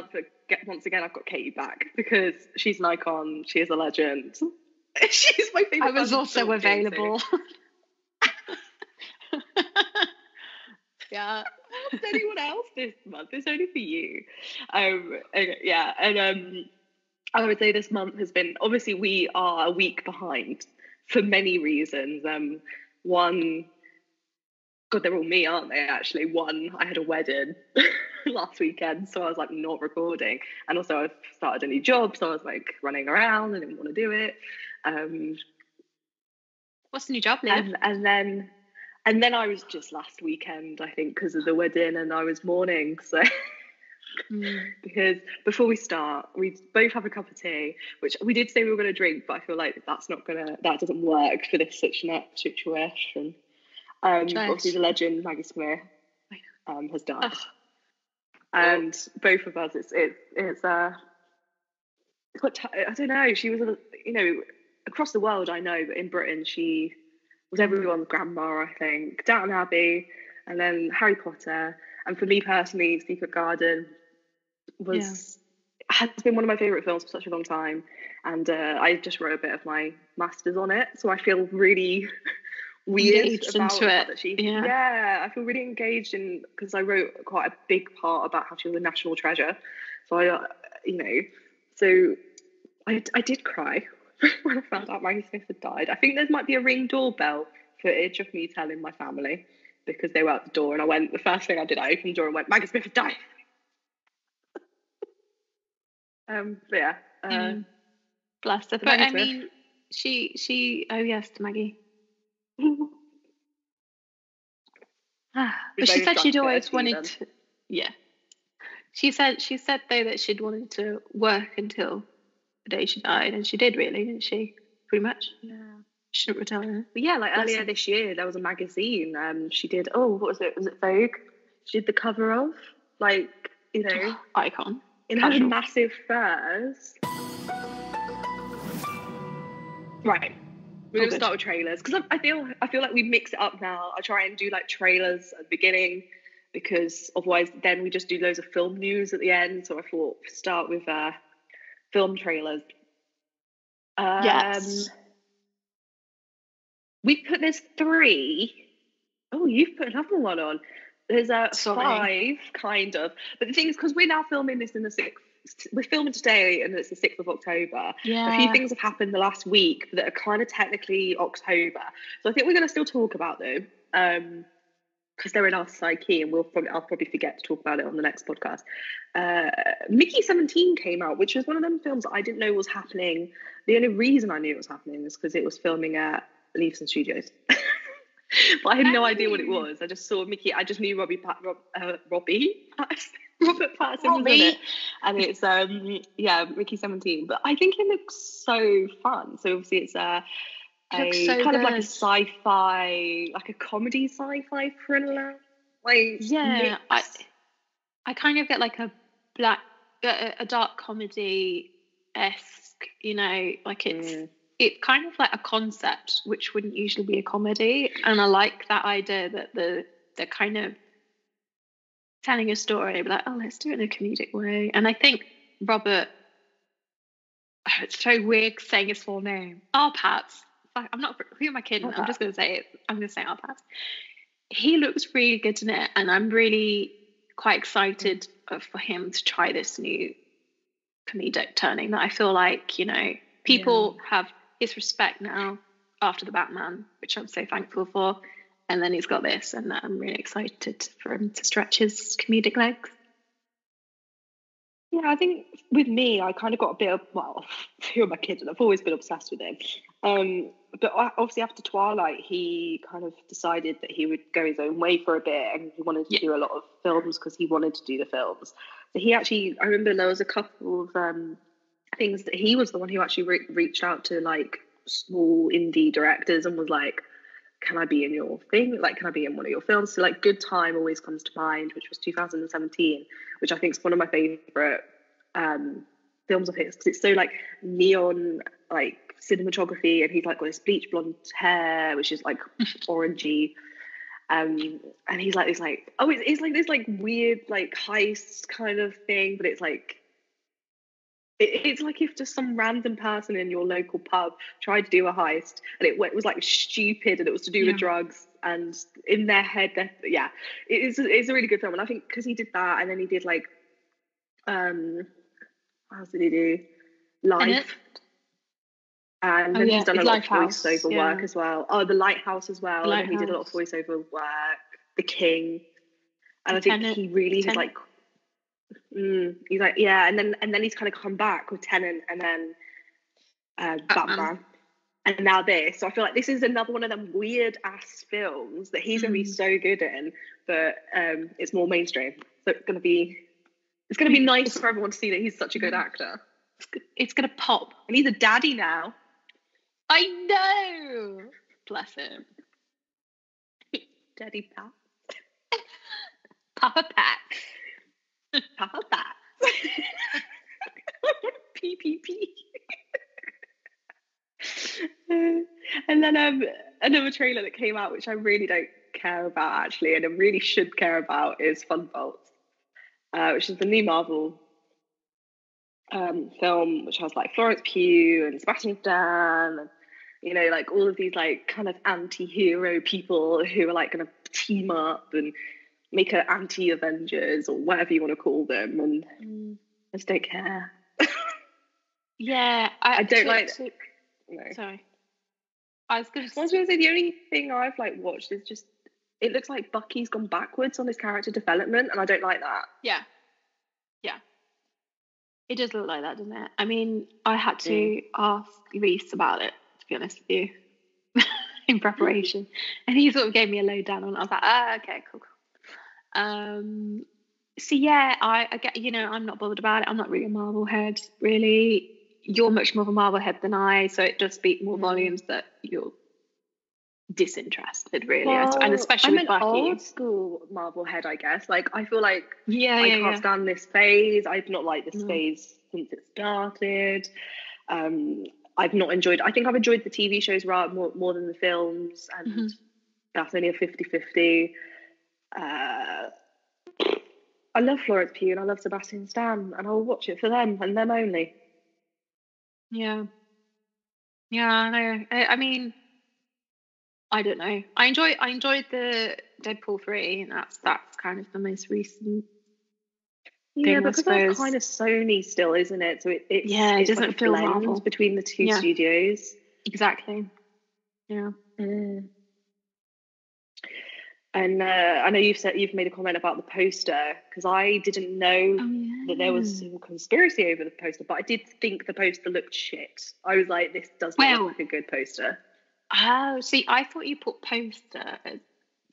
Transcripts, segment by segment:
month, once again, I've got Katie back because she's an icon. She is a legend. She's my favourite. I was also available. Yeah. Anyone else this month? It's only for you. Okay, yeah, and I would say this month has been, obviously we are a week behind for many reasons. One, God, they're all me, aren't they? Actually, one, I had a wedding last weekend, so I was like not recording, and also I've started a new job, so I was like running around and didn't want to do it. What's the new job, Liv? And then I was just last weekend, I think, because of the wedding, and I was mourning. So because before we start, we both have a cup of tea, which we did say we were going to drink, but I feel like that doesn't work for this situation. Obviously, the legend Maggie Smith has died, and both of us, it's I don't know. She was, across the world, I know, but in Britain, she was everyone's grandma, I think. Downton Abbey, and then Harry Potter, and for me personally, Secret Garden has been one of my favourite films for such a long time, and I just wrote a bit of my master's on it, so I feel really weird about the fact that I feel really engaged in, because I wrote quite a big part about how she was a national treasure, so I did cry when I found out Maggie Smith had died. I think there might be a Ring doorbell footage of me telling my family, because they were at the door, and the first thing I did, I opened the door and went, Maggie Smith had died. Bless her. But I mean, she oh yes, to Maggie. But she said she'd always wanted to. Yeah. She said though that she'd wanted to work until the day she died, and she did, really, didn't she? Pretty much. Yeah. Shouldn't retire. But yeah, like earlier this year, there was a magazine. She did. Oh, what was it? Was it Vogue? She did the cover of, icon. In her massive furs. Right. We're going to start with trailers, because I feel like we mix it up now. I try and do like trailers at the beginning, because otherwise then we just do loads of film news at the end. So I thought start with film trailers. Yes. There's 3. Oh, you've put another one on. There's 5, kind of. But the thing is, because we're now filming this we're filming today, and it's the 6th of October. Yeah. A few things have happened the last week that are kind of technically October. So I think we're going to still talk about them, because they're in our psyche, and I'll probably forget to talk about it on the next podcast. Mickey 17 came out, which was one of them films that I didn't know was happening. The only reason I knew it was happening is because it was filming at Leavesden Studios. But I had no idea what it was. I just saw Mickey. I just knew Robert Pattinson was in it, and it's Mickey 17. But I think it looks so fun. So obviously it's kind of like a sci-fi, like a comedy sci-fi thriller. I kind of get like a dark comedy-esque, like it's kind of like a concept which wouldn't usually be a comedy, and I like that idea that they're kind of telling a story, but like, oh, let's do it in a comedic way. And I think Robert, it's so weird saying his full name, Arpats. I'm not, who am I kidding? I'm just going to say it. I'm going to say Arpats. He looks really good in it, and I'm really quite excited for him to try this new comedic turning that I feel like, people have his respect now after the Batman, which I'm so thankful for. And then he's got this, and I'm really excited for him to stretch his comedic legs. Yeah, I think with me, I kind of got a bit of, who are my kids, and I've always been obsessed with him. But obviously after Twilight, he kind of decided that he would go his own way for a bit, and he wanted to do a lot of films because he wanted to do the films. So he actually, I remember there was a couple of things that he was the one who actually reached out to like small indie directors and was like, can I be in your thing? Like, can I be in one of your films? So like Good Time always comes to mind, which was 2017, which I think is one of my favorite films of his, because it's so like neon, like cinematography, and he's like got this bleach blonde hair, which is like orangey. And he's like this like, oh, it's like this like weird like heist kind of thing, but it's like it's like if just some random person in your local pub tried to do a heist and it was like stupid and it was to do with drugs, and in their head, it's a really good film. And I think because he did that, and then he did like, what else did he do? Life. And then he's done a lot of voiceover work as well. Oh, The Lighthouse as well. And then he did a lot of voiceover work. The King. And I think he really had like, he's like, yeah. And then he's kind of come back with Tenet, and then Batman. And now this. So I feel like this is another one of them weird ass films that he's going to be so good in, but it's more mainstream. So it's going to be nice for everyone to see that he's such a good actor. It's going to pop. And he's a daddy now. I know. Bless him. Daddy Pat. Papa Pat. Papa Pat. PPP. And then another trailer that came out, which I really don't care about actually, and I really should care about, is Thunderbolts, which is the new Marvel film, which has like Florence Pugh and Sebastian Stan, and you know, like all of these like kind of anti-hero people who are like going to team up and make an anti-Avengers or whatever you want to call them, and I just don't care. Yeah, I don't like. No. Sorry, I was going to say the only thing I've like watched is just it looks like Bucky's gone backwards on his character development, and I don't like that. Yeah. It does look like that, doesn't it? I mean, I had to ask Reese about it, to be honest with you, in preparation. And he sort of gave me a lowdown on it. I was like, okay, cool. So yeah, I get, you know, I'm not bothered about it. I'm not really a Marvel head, really. You're much more of a Marvel head than I, so it does speak more volumes that you're disinterested, really. Well, and especially with Bucky. I'm an old school Marvel head, I guess. Like, I feel like I can't stand this phase. I've not liked this phase since it started. I've not enjoyed, I think I've enjoyed the TV shows more than the films, and that's only a 50-50. I love Florence Pugh and I love Sebastian Stan, and I'll watch it for them and them only. Yeah, I know. I mean, I don't know. I enjoyed the Deadpool 3, and that's kind of the most recent. Yeah, because that's kind of Sony still, isn't it? So it doesn't like feel Marvel between the two studios. Exactly. Yeah. And I know you've made a comment about the poster, because I didn't know that there was some conspiracy over the poster, but I did think the poster looked shit. I was like, this does not look like a good poster. Oh, see, I thought you put poster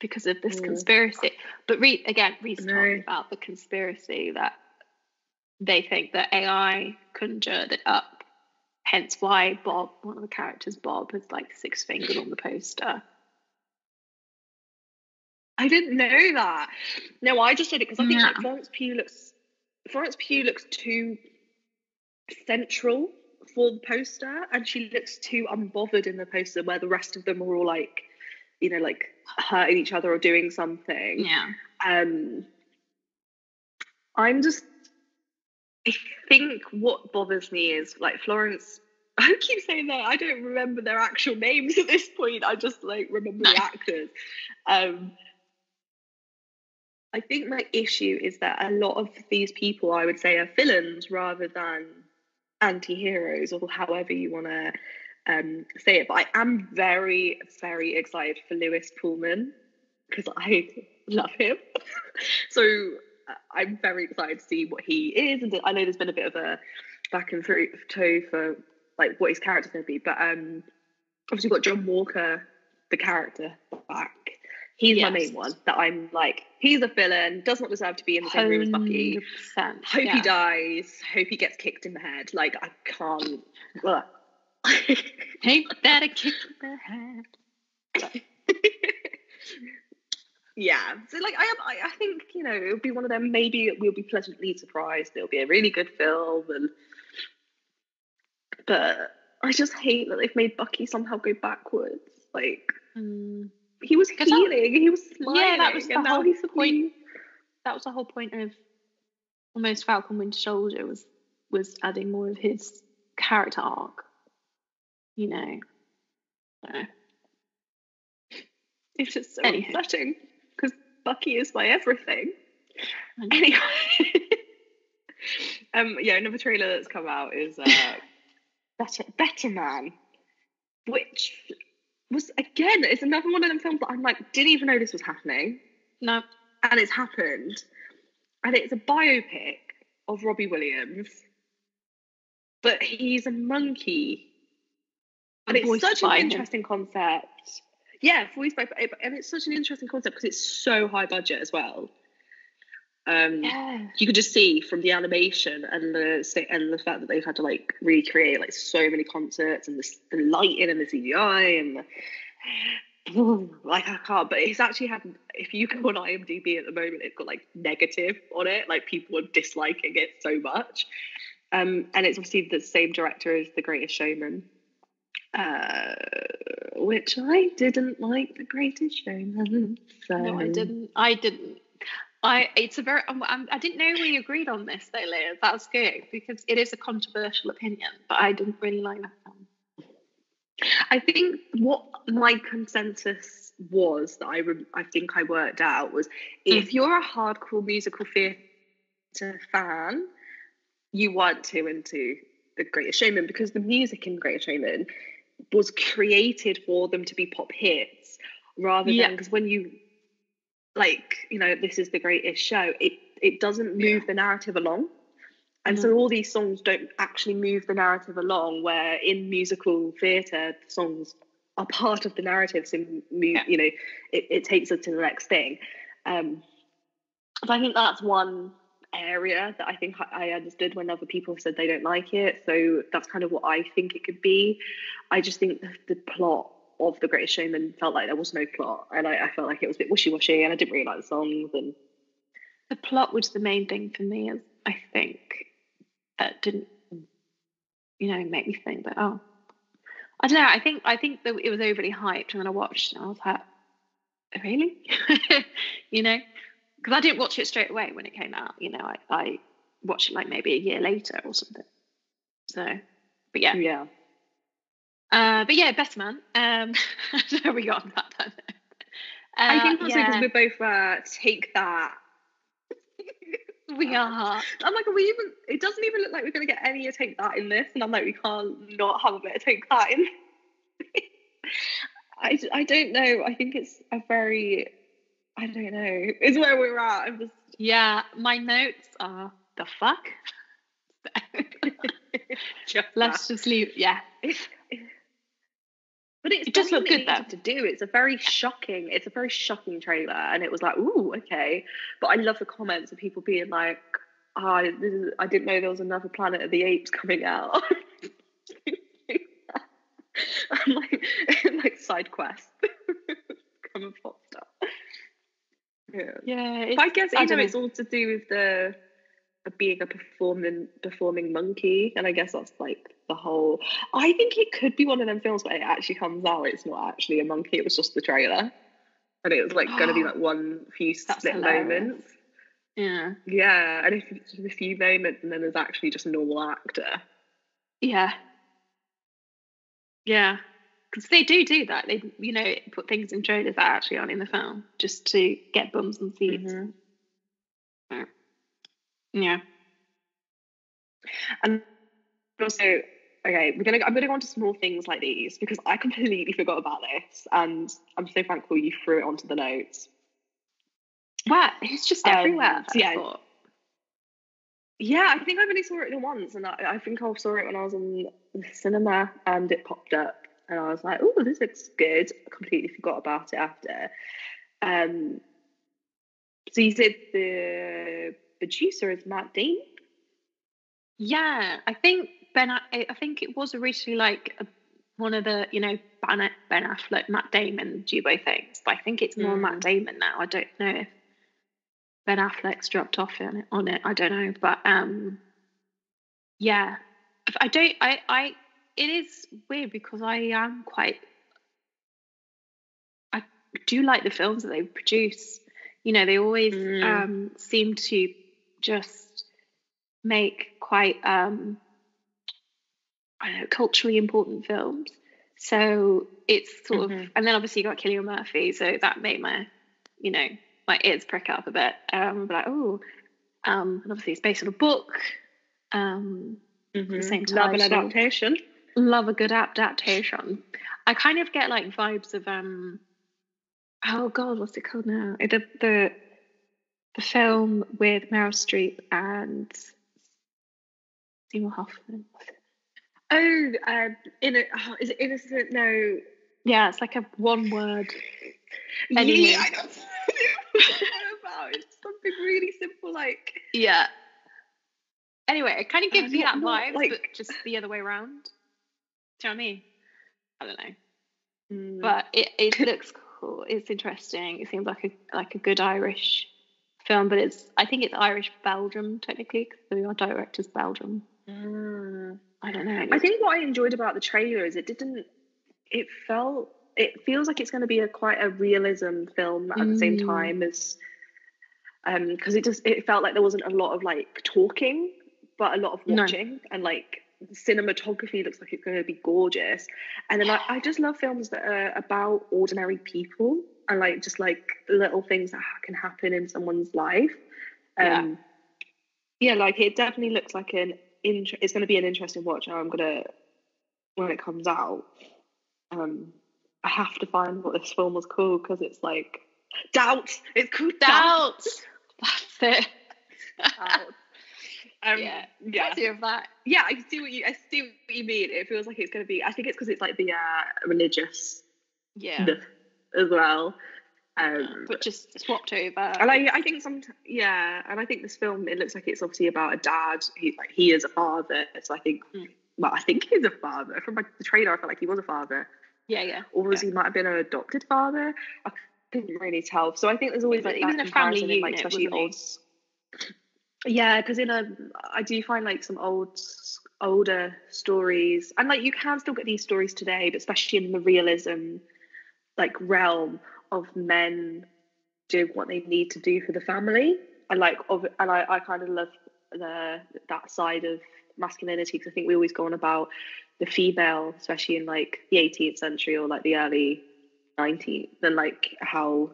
because of this conspiracy. But Reese talking about the conspiracy that they think that AI conjured it up. Hence why Bob, one of the characters, Bob, has like 6 fingers on the poster. I didn't know that. No, I just did it because I think like Florence Pugh looks too central for the poster, and she looks too unbothered in the poster, where the rest of them are all like, you know, like hurting each other or doing something. Yeah. I think what bothers me is like Florence. I keep saying that I don't remember their actual names at this point. I just like remember the actors. I think my issue is that a lot of these people, I would say, are villains rather than anti-heroes, or however you want to say it. But I am very, very excited for Lewis Pullman, because I love him. So I'm very excited to see what he is. And I know there's been a bit of a back and toe for like what his character's going to be. But obviously we've got John Walker, the character, back. He's my main one, that I'm like, he's a villain, does not deserve to be in the same room as Bucky. Hope he dies. Hope he gets kicked in the head. Like, I can't. Ain't that a kick in the head? Yeah. So, like, I think, you know, it'll be one of them. Maybe we'll be pleasantly surprised. It'll be a really good film. But I just hate that they've made Bucky somehow go backwards. Like... he was healing, he was smiling. Yeah, that was the and whole now he's point. That was the whole point of almost Falcon Winter Soldier was adding more of his character arc. You know. So. It's just so upsetting because Bucky is my everything. Anyway, another trailer that's come out is Better Man, which was again, it's another one of them films that I'm like, didn't even know this was happening. No, and it's happened, and it's a biopic of Robbie Williams, but he's a monkey, and it's such an interesting concept. Yeah, voiced by, and it's such an interesting concept because it's so high budget as well. You could just see from the animation and the fact that they've had to like recreate like so many concerts and the lighting and the CGI and like I can't. But it's actually had. If you go on IMDb at the moment, it's got like negative on it. Like people are disliking it so much. And it's obviously the same director as The Greatest Showman. Which I didn't like The Greatest Showman. So. No, I didn't. I didn't know we agreed on this though, Liv. That's good because it is a controversial opinion, but I didn't really like that film. I think what my consensus was that I think I worked out was if you're a hardcore musical theatre fan, you weren't too into The Greatest Showman because the music in Greatest Showman was created for them to be pop hits rather than because when you like, you know, this is the greatest show, it doesn't move the narrative along. And so all these songs don't actually move the narrative along, where in musical theatre, the songs are part of the narrative. So, you know, it takes us to the next thing. But I think that's one area that I think I understood when other people said they don't like it. So that's kind of what I think it could be. I just think the plot of The Greatest Showman felt like there was no plot, and I felt like it was a bit wishy-washy, and I didn't really like the songs. And the plot was the main thing for me, I think, that didn't, you know, make me think that, oh, I don't know, I think that it was overly hyped, and then I watched and I was like, really? You know, because I didn't watch it straight away when it came out, you know, I watched it like maybe a year later or something. So, but yeah. But yeah, Better Man. So we got on that then. I think also because we're both Take That. We are. I'm like, are we even? It doesn't even look like we're going to get any Take That in this, and I'm like, we can't not have a bit of Take That in. I don't know. I think it's a very, I don't know. It's where we're at. I'm just. Yeah, my notes are the fuck. Let's just leave. Yeah. But it does look good though. To do it's a very shocking trailer, and it was like, ooh, okay. But I love the comments of people being like, I didn't know there was another Planet of the Apes coming out. I'm like side quest. Come and foster. Yeah. But I guess it's all to do with the being a performing monkey, and I guess that's like the whole. I think it could be one of them films where it actually comes out it's not actually a monkey, it was just the trailer, and it was like going to be like one few split moments. And if it's just a few moments and then there's actually just a normal actor. Because they do that, they, you know, put things in trailers that actually aren't in the film just to get bums and seats. And also, okay, I'm gonna go on to small things like these because I completely forgot about this, and I'm so thankful you threw it onto the notes. Wow, it's just everywhere. I think I've only saw it once, and I think I saw it when I was in the cinema, and it popped up, and I was like, "Oh, this looks good." I completely forgot about it after. So you said the producer is Matt Damon? Yeah, I think it was originally like one of the, you know, Ben Affleck, Matt Damon duo things, but I think it's more Matt Damon now. I don't know if Ben Affleck's dropped off on it. I don't know, but it is weird because I do like the films that they produce. You know, they always seem to just make quite I don't know, culturally important films. So it's sort of, and then obviously you got Cillian Murphy, so that made my, you know, my ears prick up a bit. Like, oh, and obviously it's based on a book. The same title. Love an adaptation. Love a good adaptation. I kind of get like vibes of oh god, what's it called now? The film with Meryl Streep and Seymour Hoffman. Oh, is it Innocent? No. Yeah, it's like a one word. Yeah, I know. About it's something really simple, like yeah. Anyway, it kind of gives me that vibe, like, but just the other way around. Do you know what I mean? I don't know, but it looks cool. It's interesting. It seems like a good Irish film, but I think it's Irish Belgium technically because the director's Belgium. I don't know. I think what I enjoyed about the trailer is it feels like it's going to be quite a realism film at the same time as because it felt like there wasn't a lot of like talking but a lot of watching, and like the cinematography looks like it's going to be gorgeous. And then I just love films that are about ordinary people and like just like little things that can happen in someone's life. Like it definitely looks like it's going to be an interesting watch. When it comes out, I have to find what this film was called because it's like Doubt. It's called Doubt. That's it. Doubt. Of that. Yeah, I see what you mean. It feels like it's going to be. I think it's because it's like the religious. Yeah. As well. But just swapped over. And I think and I think this film, it looks like it's obviously about a dad. He is a father. So I think, I think he's a father. From the trailer, I felt like he was a father. Yeah. Or he might have been an adopted father. I couldn't really tell. So I think there's always like even that a family unit, like especially old. Yeah, because I do find like some older stories, and like you can still get these stories today, but especially in the realism like realm of men doing what they need to do for the family, and I kind of love that side of masculinity, because I think we always go on about the female, especially in like the 18th century or like the early 19th, and like how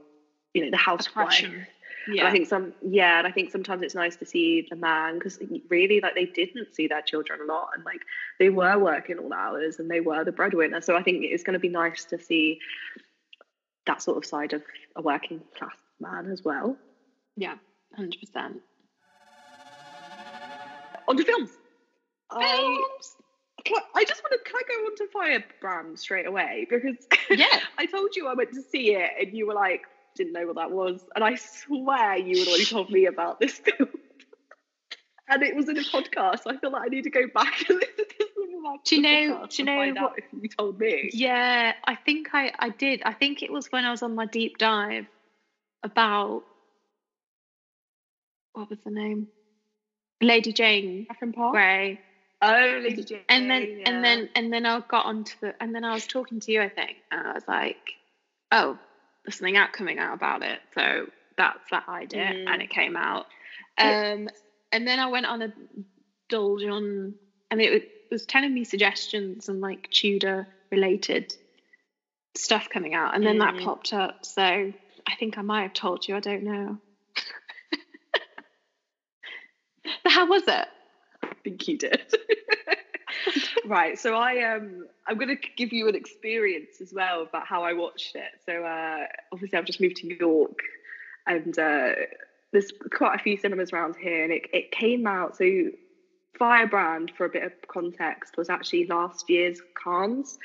the housewife. Yeah. And I think sometimes it's nice to see the man, because really like they didn't see their children a lot, and like they were working all hours and they were the breadwinner. So I think it's going to be nice to see that sort of side of a working class man as well. Yeah, 100%. On to films. I just want to. Can I go on to Firebrand straight away? Because I told you I went to see it, and you were like, didn't know what that was, and I swear you had already told me about this film, and it was in a podcast. So I feel like I need to go back and listen to some of our Do you know find out if you told me. Yeah, I think I did. I think it was when I was on my deep dive about, what was the name? Lady Jane Grey. Oh, Lady Jane. And then I got onto and then I was talking to you, I think, and I was like, oh, there's something coming out about it. So that's that idea, and it came out. And then I went on a indulge on, and it was telling me suggestions and like Tudor related stuff coming out, and then that popped up. So I think I might have told you. I don't know. But how was it? I think you did. Right, so I'm going to give you an experience as well about how I watched it. So obviously I've just moved to York, and there's quite a few cinemas around here, and it came out. So Firebrand, for a bit of context, was actually last year's Cannes.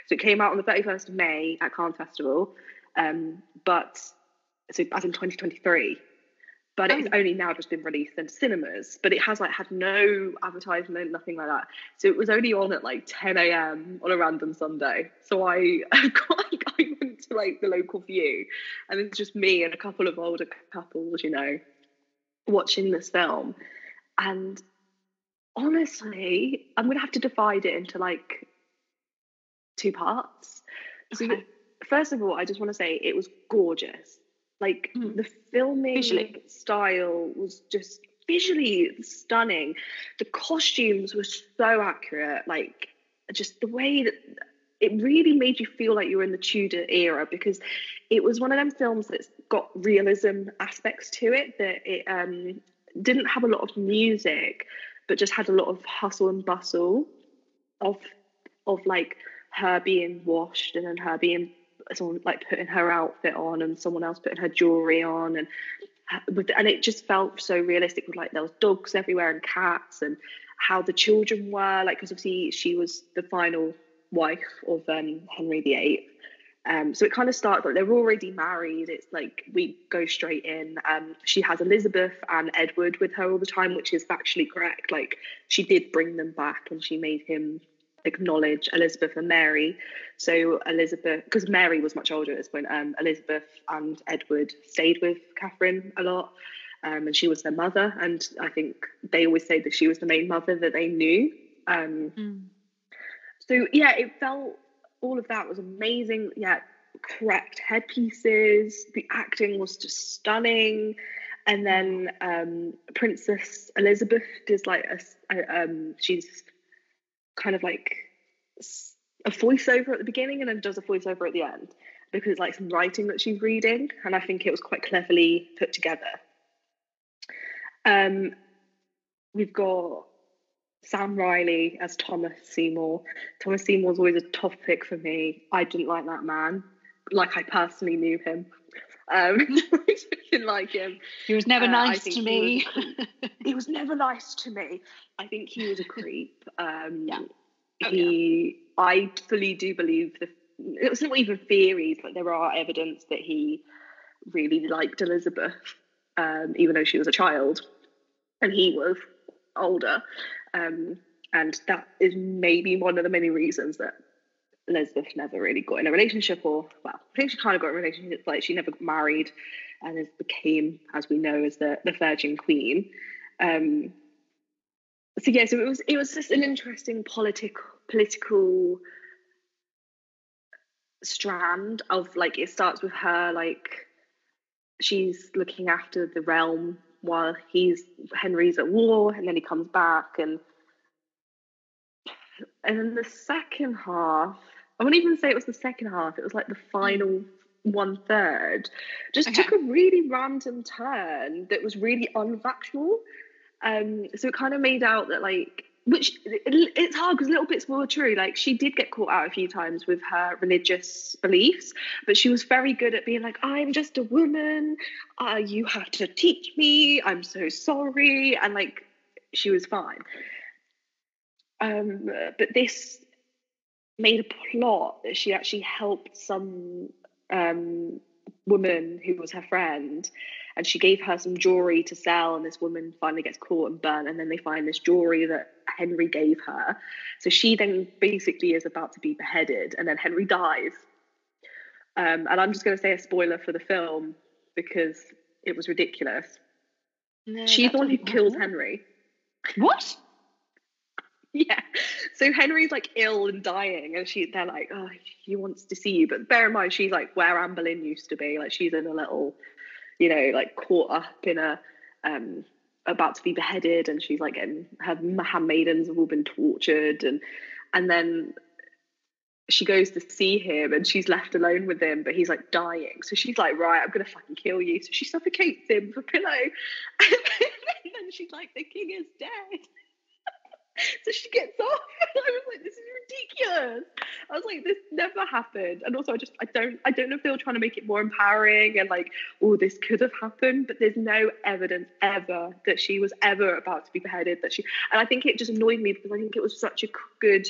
So it came out on the 31st of May at Cannes Festival, but so as in 2023. But it's only now just been released into cinemas. But it has like had no advertisement, nothing like that. So it was only on at like 10 a.m. on a random Sunday. So I went to like the local view, and it's just me and a couple of older couples, watching this film. And honestly, I'm gonna have to divide it into like two parts. Okay. So first of all, I just want to say it was gorgeous. Like the filming Visually. style was just visually stunning. The costumes were so accurate. Like just the way that it really made you feel like you were in the Tudor era, because it was one of them films that's got realism aspects to it, that it didn't have a lot of music, but just had a lot of hustle and bustle of like her being washed, and then her being someone like putting her outfit on and someone else putting her jewelry on, and it just felt so realistic, with like there was dogs everywhere and cats, and how the children were like, because obviously she was the final wife of Henry VIII. So it kind of starts like they're already married. It's like we go straight in. She has Elizabeth and Edward with her all the time, which is factually correct. Like she did bring them back, and she made him acknowledge Elizabeth and Mary. So Elizabeth, because Mary was much older at this point, Elizabeth and Edward stayed with Catherine a lot, and she was their mother. And I think they always say that she was the main mother that they knew. So yeah, it felt, all of that was amazing. Yeah, correct headpieces. The acting was just stunning. And then Princess Elizabeth does like she's kind of like a voiceover at the beginning, and then does a voiceover at the end, because like some writing that she's reading, and I think it was quite cleverly put together. We've got Sam Riley as Thomas Seymour. Thomas Seymour's always a tough pick for me. I didn't like that man. Like I personally knew him. I didn't like him. He was never nice to me. He was never nice to me. I think he was a creep. I fully do believe it wasn't even theories, but there are evidence that he really liked Elizabeth, even though she was a child and he was older. And that is maybe one of the many reasons that Elizabeth never really got in a relationship, or well, I think she kind of got in a relationship, like she never got married, and became, as we know, as the Virgin Queen. So it was just an interesting political strand of like, it starts with her like she's looking after the realm while Henry's at war, and then he comes back, and then the second half, I wouldn't even say it was the second half, it was like the final 1/3, just took a really random turn that was really unfactual. So it kind of made out that like, which it's hard because little bits were true. Like she did get caught out a few times with her religious beliefs, but she was very good at being like, I'm just a woman, you have to teach me, I'm so sorry, and like she was fine. But this made a plot that she actually helped some woman who was her friend, and she gave her some jewelry to sell, and this woman finally gets caught and burnt, and then they find this jewelry that Henry gave her. So she then basically is about to be beheaded, and then Henry dies. And I'm just going to say a spoiler for the film because it was ridiculous. No, she's the one who kills Henry. What? Yeah. So Henry's like ill and dying, and they're like, oh, he wants to see you. But bear in mind, she's like where Anne Boleyn used to be. Like she's in a little, like caught up in a about to be beheaded, and she's like getting her handmaidens have all been tortured, and then she goes to see him, and she's left alone with him, but he's like dying. So she's like, right, I'm gonna fucking kill you. So she suffocates him with a pillow, and then she's like, the king is dead. So she gets off, and I was like, this is ridiculous. I was like, this never happened. And also I don't know if they were trying to make it more empowering and like, oh, this could have happened, but there's no evidence ever that she was ever about to be beheaded, and I think it just annoyed me because I think it was such a good,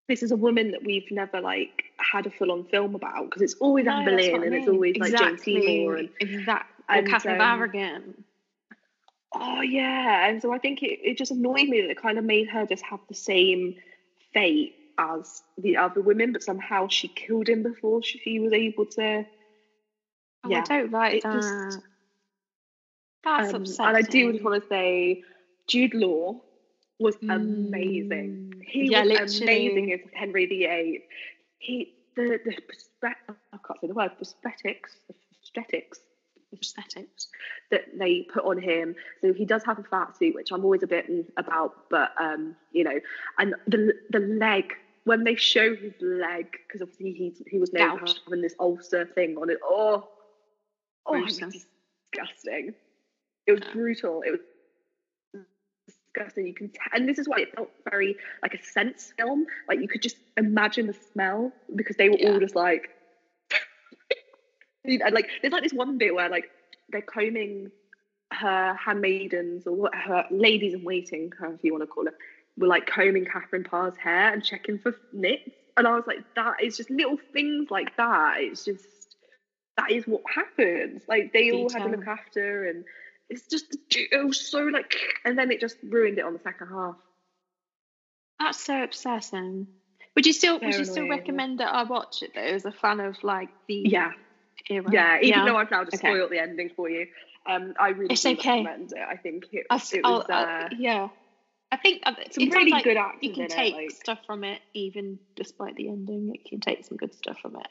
this is a woman that we've never like had a full-on film about, because it's always Anne Boleyn and it's always like Jane Seymour and Catherine of Aragon. Oh yeah, and so I think it just annoyed me that it kind of made her just have the same fate as the other women, but somehow she killed him before she was able to. I don't like that. That's upsetting. And I do just want to say, Jude Law was amazing. He was amazing as Henry VIII. I can't say the word, prosthetics that they put on him. So he does have a fat suit, which I'm always a bit about, but you know, and the leg, when they show his leg, because obviously he was known for having this ulcer thing on it. Oh, it was disgusting. It was brutal. It was disgusting. You can and this is why it felt very like a sense film. Like you could just imagine the smell, because they were all just like and like there's like this one bit where like they're combing her handmaidens, or what, her ladies in waiting, however you want to call it, were like combing Catherine Parr's hair and checking for nits. And I was like, that is just little things like that. It's just, that is what happens. Like they all had to look after, and it's just, it was so like, and then it just ruined it on the second half. That's so upsetting. Would you still recommend that I watch it though, as a fan of like the era? Yeah, even though I've now just spoiled the ending for you. I really recommend it. I think it was I think some really good acting. You can take stuff from it, even despite the ending. It can take some good stuff from it.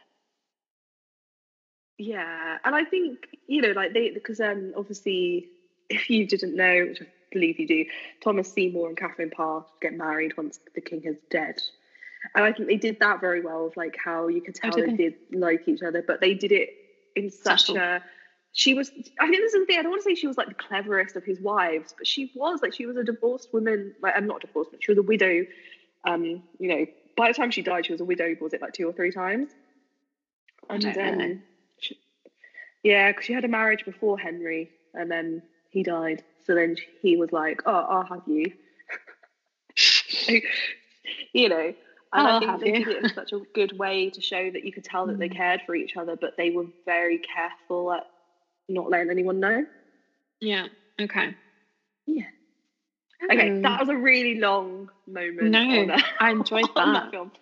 Yeah, and I think, you know, like because obviously, if you didn't know, which I believe you do, Thomas Seymour and Catherine Parr get married once the king is dead, and I think they did that very well. Of like how you could tell they did like each other, but they did it in such a. She was. I think this is the thing. I don't want to say she was like the cleverest of his wives, but she was a divorced woman. Like, I'm not divorced, but she was a widow. You know, by the time she died, she was a widow. Was it like 2 or 3 times? And yeah, because she had a marriage before Henry, and then he died. So then he was like, "Oh, I'll have you." You know, and I think they did it in such a good way to show that you could tell that they cared for each other, but they were very careful at not letting anyone know. Yeah. Okay. Yeah. Okay, that was a really long moment. No, I enjoyed that film.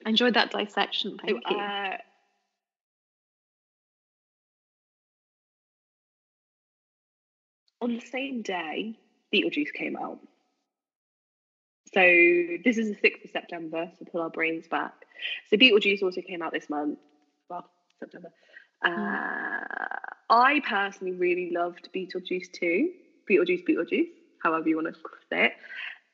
I enjoyed that dissection. Thank you. On the same day, Beetlejuice came out. So this is the 6th of September, so pull our brains back. So Beetlejuice also came out this month, well, September. I personally really loved Beetlejuice 2, Beetlejuice, however you want to say it.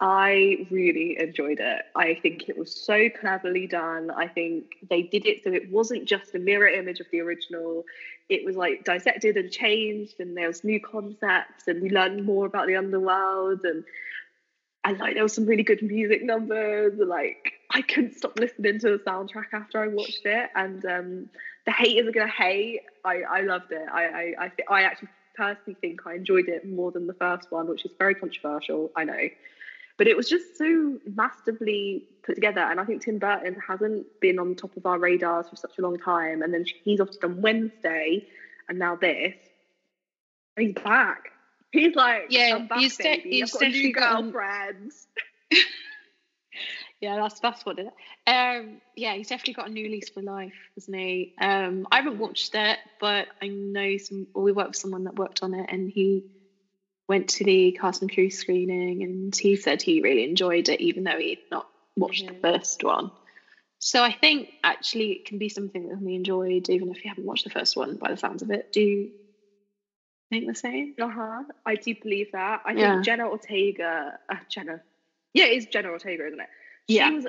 I really enjoyed it. I think it was so cleverly done. I think they did it so it wasn't just a mirror image of the original. It was like dissected and changed, and there was new concepts, and we learned more about the underworld, and like there was some really good music numbers. Like I couldn't stop listening to the soundtrack after I watched it, and the haters are gonna hate. I loved it. I actually personally think I enjoyed it more than the first one, which is very controversial, I know. But it was just so masterfully put together. And I think Tim Burton hasn't been on top of our radars for such a long time. And then he's off done Wednesday, and now this. And he's back. He's like, I'm back, baby. I've got a new girlfriend. Yeah, that's what it is. Yeah, he's definitely got a new lease for life, hasn't he? I haven't watched it, but I know we worked with someone that worked on it, and he went to the cast and crew screening, and he said he really enjoyed it, even though he'd not watched the first one. So I think actually it can be something that we enjoyed, even if you haven't watched the first one, by the sounds of it. Do you think the same? I do believe that. I think Jenna Ortega, yeah, it is Jenna Ortega, isn't it? She was,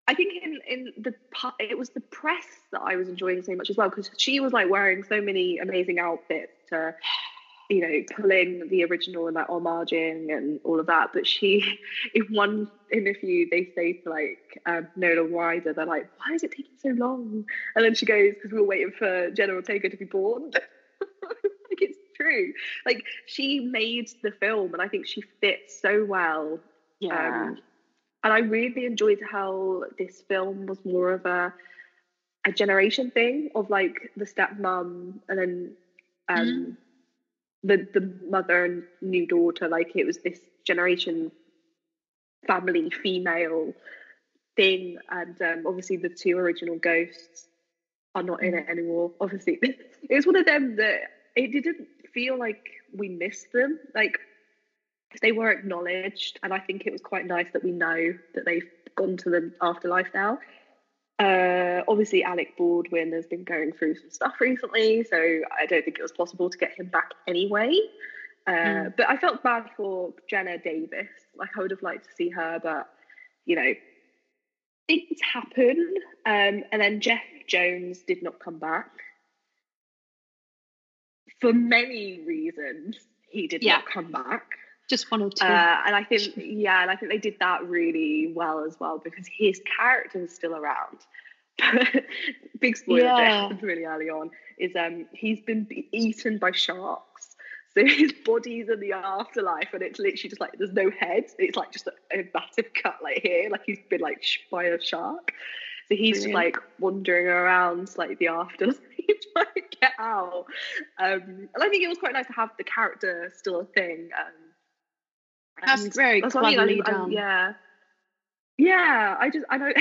I think it was the press that I was enjoying so much as well, because she was like wearing so many amazing outfits to, you know, pulling the original and like homaging and all of that. But she, in one interview, they say to like Nola Ryder, they're like, "Why is it taking so long?" And then she goes, "Because we were waiting for Jenna Ortega to be born." Like, it's true. Like, she made the film, and I think she fits so well. And I really enjoyed how this film was more of a generation thing of like the stepmom and then the mother and new daughter. Like, it was this generation family female thing. And obviously the 2 original ghosts are not in it anymore. Obviously, it was one of them that it didn't feel like we missed them. Like, they were acknowledged, and I think it was quite nice that we know that they've gone to the afterlife now. Obviously, Alec Baldwin has been going through some stuff recently, so I don't think it was possible to get him back anyway. But I felt bad for Jenna Davis. Like, I would have liked to see her, but, you know, things happen. And then Jeff Jones did not come back. For many reasons, he did not come back. Just one or two. And I think they did that really well as well, because his character is still around. Big spoiler, happens really early on, is he's been eaten by sharks. So his body's in the afterlife, and it's literally just like there's no head. It's like just a massive cut like here, like he's been like by a shark. So he's just like wandering around like the afterlife trying to get out. And I think it was quite nice to have the character still a thing. That's very cleverly done. Yeah. I know.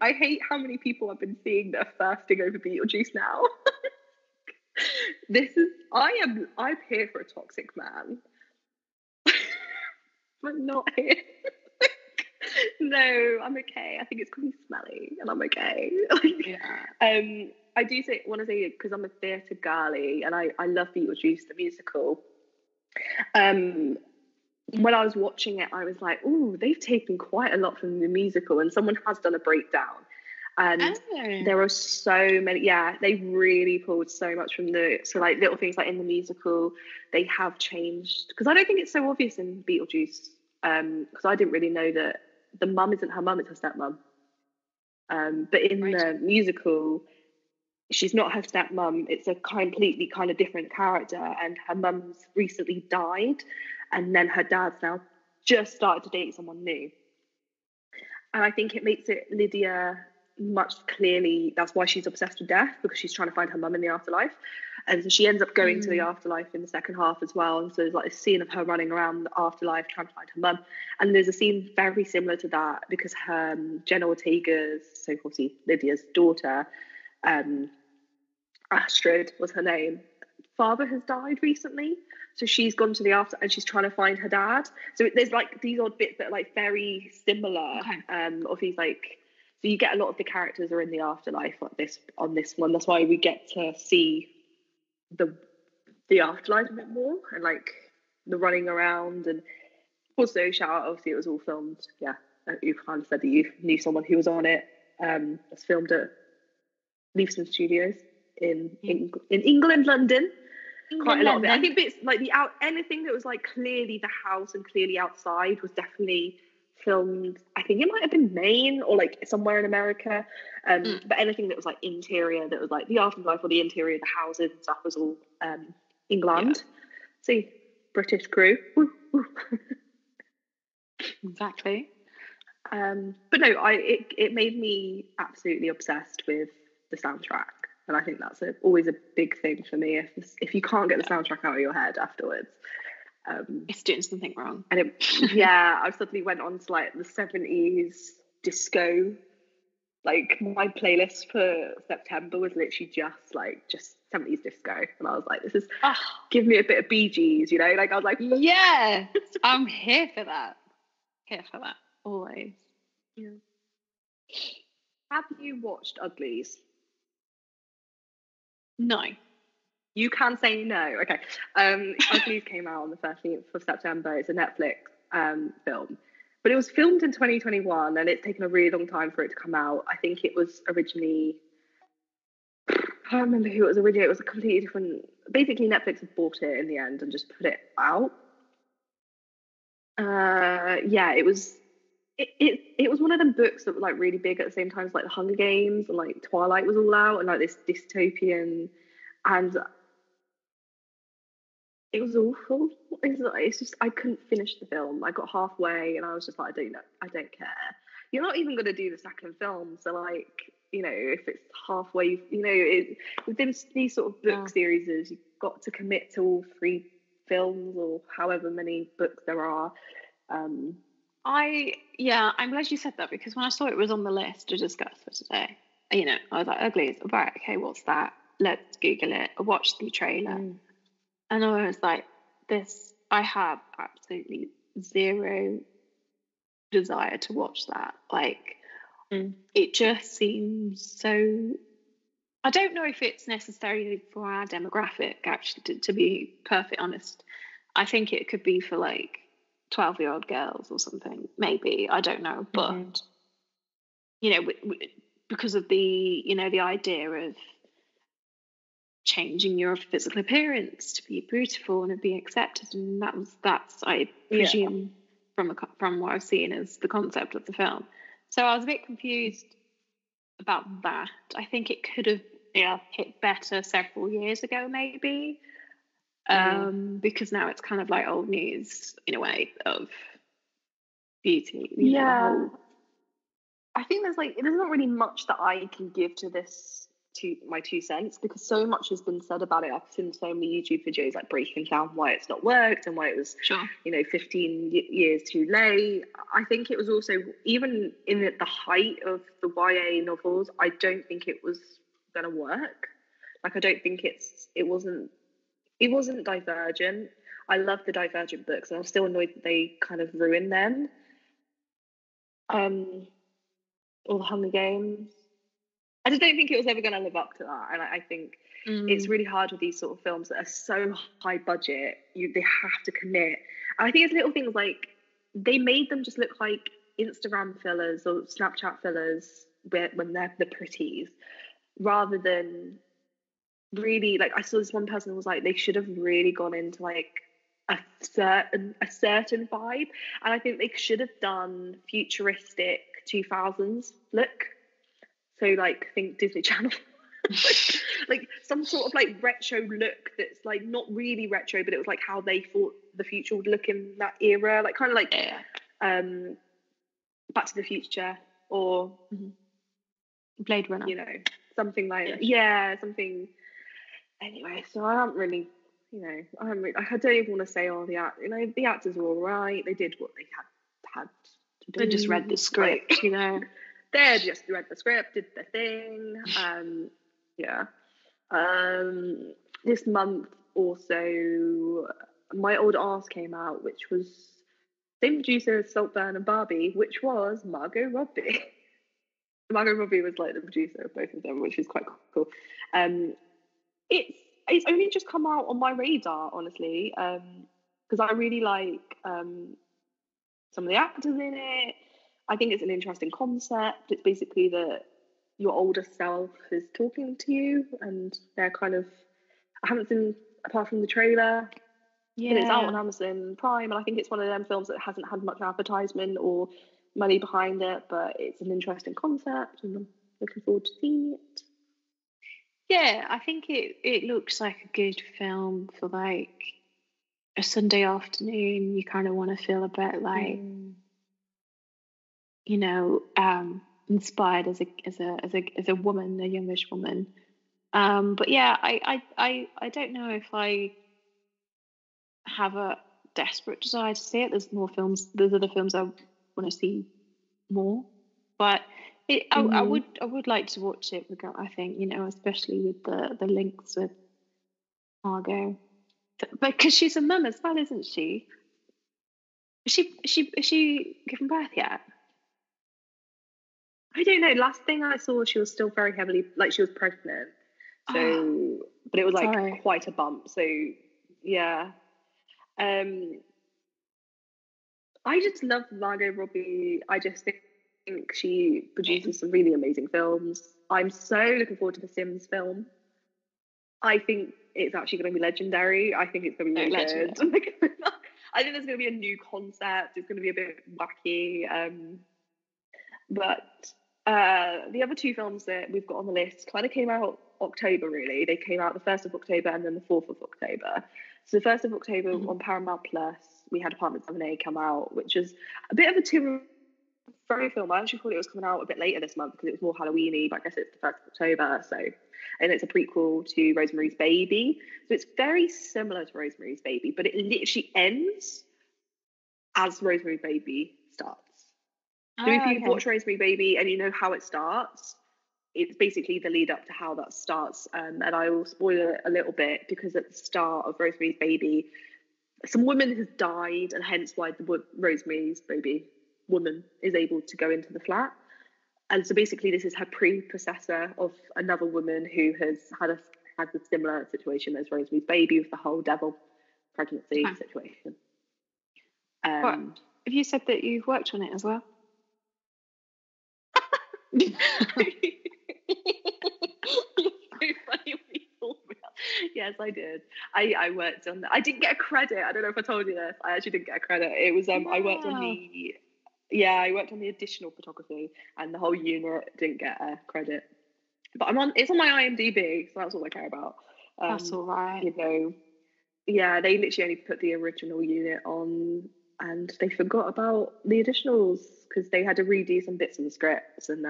I hate how many people I've been seeing that are thirsting over Beetlejuice now. I'm here for a toxic man. I'm not here. No, I'm okay. I think it's because he's smelly, and I'm okay. I do want to say, because I'm a theatre girly, and I love Beetlejuice the musical. When I was watching it, I was like, "Ooh, they've taken quite a lot from the musical," and someone has done a breakdown. And there are so many, they really pulled so much from like little things like in the musical, they have changed. Because I don't think it's so obvious in Beetlejuice, because I didn't really know that the mum isn't her mum, it's her stepmom. But in the musical, she's not her stepmom, it's a completely kind of different character, and her mum's recently died, and then her dad's now just started to date someone new. And I think it makes it Lydia much clearly, that's why she's obsessed with death, because she's trying to find her mum in the afterlife. And so she ends up going to the afterlife in the second half as well. And so there's like a scene of her running around the afterlife trying to find her mum. And there's a scene very similar to that, because her Jenna Ortega's, so obviously Lydia's daughter, Astrid was her name, father has died recently. So she's gone to the after and she's trying to find her dad. So there's like these odd bits that are like very similar. Of these like, so you get a lot of the characters are in the afterlife like this on this one. That's why we get to see the afterlife a bit more, and like the running around. And also shout out, obviously it was all filmed. Yeah, you kind of said that you knew someone who was on it. It's filmed at Leavesden Studios in England, London. Quite a lot of it. I think bits like anything that was like clearly the house and clearly outside was definitely filmed. I think it might have been Maine or like somewhere in America. But anything that was like interior, that was like the afterlife or the interior of the houses and stuff, was all England. Yeah. See, British crew. Woo, woo. Exactly. But no, it made me absolutely obsessed with the soundtrack. And I think that's always a big thing for me. If you can't get the soundtrack out of your head afterwards, it's doing something wrong. And I suddenly went on to like the 70s disco. Like my playlist for September was literally just 70s disco, and I was like, this is give me a bit of Bee Gees, you know? Like I was like, yeah, I'm here for that. Here for that always. Yeah. Have you watched Uglies? No. You can say no. Okay. Uglies came out on the 13th of September. It's a Netflix film. But it was filmed in 2021, and it's taken a really long time for it to come out. I think it was originally... I can't remember who it was originally. It was a completely different... Basically, Netflix had bought it in the end and just put it out. It was... It was one of them books that were like really big at the same time as like The Hunger Games, and like Twilight was all out, and like this dystopian, and it was awful. It's just I couldn't finish the film. I got halfway and I was just like, I don't care. You're not even going to do the second film, so like, you know, if it's halfway, you know, within these sort of book series, you've got to commit to all 3 films or however many books there are. I'm glad you said that, because when I saw it was on the list to discuss for today, you know, I was like, Uglies, right, okay, what's that? Let's Google it. I watched the trailer, and I was like, I have absolutely zero desire to watch that. Like, It just seems so. I don't know if it's necessarily for our demographic, actually, to be perfectly honest. I think it could be for like 12-year-old girls or something, maybe. I don't know. But, you know, because of the, you know, the idea of changing your physical appearance to be beautiful and to be accepted. And that's I presume, from what I've seen, as the concept of the film. So I was a bit confused about that. I think it could have hit better several years ago, maybe, because now it's kind of like old news in a way of beauty. You know, I think there's not really much that I can give to this, to my 2 cents, because so much has been said about it. I've seen so many YouTube videos like breaking down why it's not worked and why it was 15 years too late. I think it was also, even in the height of the YA novels, I don't think it was gonna work. Like, I don't think it wasn't Divergent. I love the Divergent books, and I'm still annoyed that they kind of ruined them. Or the Hunger Games. I just don't think it was ever going to live up to that. And I think it's really hard with these sort of films that are so high budget. They have to commit. And I think it's little things like they made them just look like Instagram fillers or Snapchat fillers when they're the pretties, rather than really, like, I saw this one person who was like, they should have really gone into like a certain vibe. And I think they should have done futuristic 2000s look. So like, think Disney Channel. like some sort of like retro look that's like not really retro, but it was like how they thought the future would look in that era, like kind of like Back to the Future or Blade Runner, you know, something like something. Anyway, so I don't even want to say, the actors were all right. They did what they had to do. They just read the script, like, you know. They just read the script, did the thing. This month also, My Old Arse came out, which was same producer as Saltburn and Barbie, which was Margot Robbie. Margot Robbie was like the producer of both of them, which is quite cool. It's only just come out on my radar, honestly, because I really like some of the actors in it. I think it's an interesting concept. It's basically that your older self is talking to you, and they're kind of, I haven't seen apart from the trailer, but it's out on Amazon Prime, and I think it's one of them films that hasn't had much advertisement or money behind it, but it's an interesting concept, and I'm looking forward to seeing it. Yeah, I think it looks like a good film for like a Sunday afternoon. You kind of want to feel a bit like, you know, inspired as a woman, a youngish woman. But yeah, I don't know if I have a desperate desire to see it. There's other films I want to see more, but I would like to watch it. I think, you know, especially with the links with Margot, because she's a mum as well, isn't she? Is she given birth yet? I don't know. Last thing I saw, she was still very heavily, like, she was pregnant. So, but it was like quite a bump. So, yeah. I just love Margot Robbie. I just think she produces some really amazing films. I'm so looking forward to the Sims film. I think it's actually going to be legendary. I think it's going to be really good. I think there's going to be a new concept. It's going to be a bit wacky. But the other 2 films that we've got on the list kind of came out October, really. They came out the 1st of October and then the 4th of October. So the 1st of October on Paramount Plus, we had Apartment 7A come out, which is a bit of a to and film. I actually thought it was coming out a bit later this month because it was more Halloween-y, but I guess it's the 1st of October. So, and it's a prequel to Rosemary's Baby. So it's very similar to Rosemary's Baby, but it literally ends as Rosemary's Baby starts. So if you've watched Rosemary Baby and you know how it starts, it's basically the lead up to how that starts. And I will spoil it a little bit, because at the start of Rosemary's Baby, some woman has died, and hence why the Rosemary's Baby woman is able to go into the flat. And so basically this is her predecessor of another woman who has had a similar situation as Rosemary's Baby with the whole devil pregnancy situation. What? Have you said that you've worked on it as well? You're so funny when you called me up. Yes, I did. I worked on that. I didn't get a credit. I don't know if I told you this. I actually didn't get a credit. It was I worked on the additional photography, and the whole unit didn't get a credit. But it's on my IMDb, so that's all I care about. That's all right. You know, yeah, they literally only put the original unit on, and they forgot about the additionals because they had to redo some bits of the scripts, and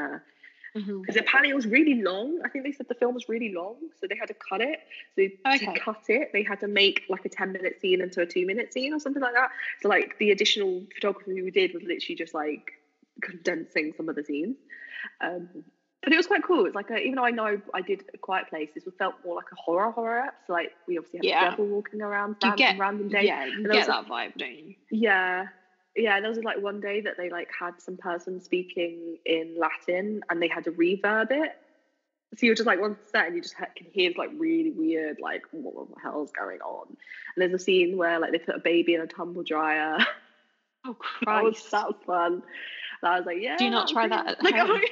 because apparently it was really long. I think they said the film was really long, so they had to cut it. So to cut it, they had to make like a 10-minute scene into a 2-minute scene or something like that. So like the additional photography we did was literally just like condensing some of the scenes. But it was quite cool. It's like even though I know I did A Quiet Place, this felt more like a horror. So like we obviously had the devil walking around random days. Yeah, you get that vibe, don't you? Yeah. Yeah, and there was like one day that they like had some person speaking in Latin and they had to reverb it. So you're just like one set and you just can hear like really weird, like what the hell's going on? And there's a scene where like they put a baby in a tumble dryer. Oh Christ, that was fun. And I was like, yeah. Do not try that at home.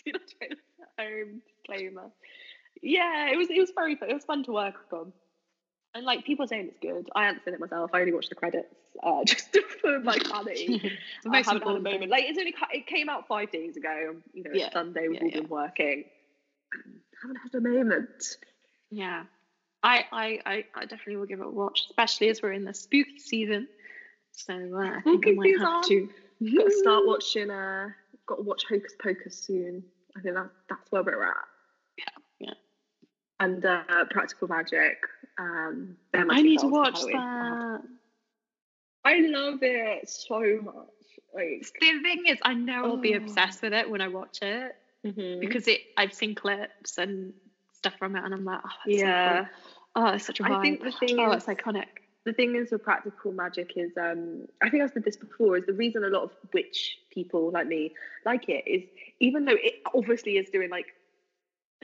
Do not try that at home. Disclaimer. Yeah, it was very fun. It was fun to work on. And like people saying it's good. I haven't seen it myself. I only watched the credits just for my sanity. I haven't had a moment. Like it came out 5 days ago. You know, it's Sunday. We've all been working. I haven't had a moment. Yeah, I definitely will give it a watch, especially as we're in the spooky season. So I think I might have to. Got to start watching. Got to watch Hocus Pocus soon. I think that's where we're at. Yeah. And Practical Magic. I need to watch that. I love it so much. Like the thing is, I know I'll be obsessed with it when I watch it because I've seen clips and stuff from it, and I'm like, oh, that's so cool. Oh, it's such a vibe. I think the thing it's iconic. The thing is with Practical Magic is, I think I've said this before, is the reason a lot of witch people like me like it is, even though it obviously is doing like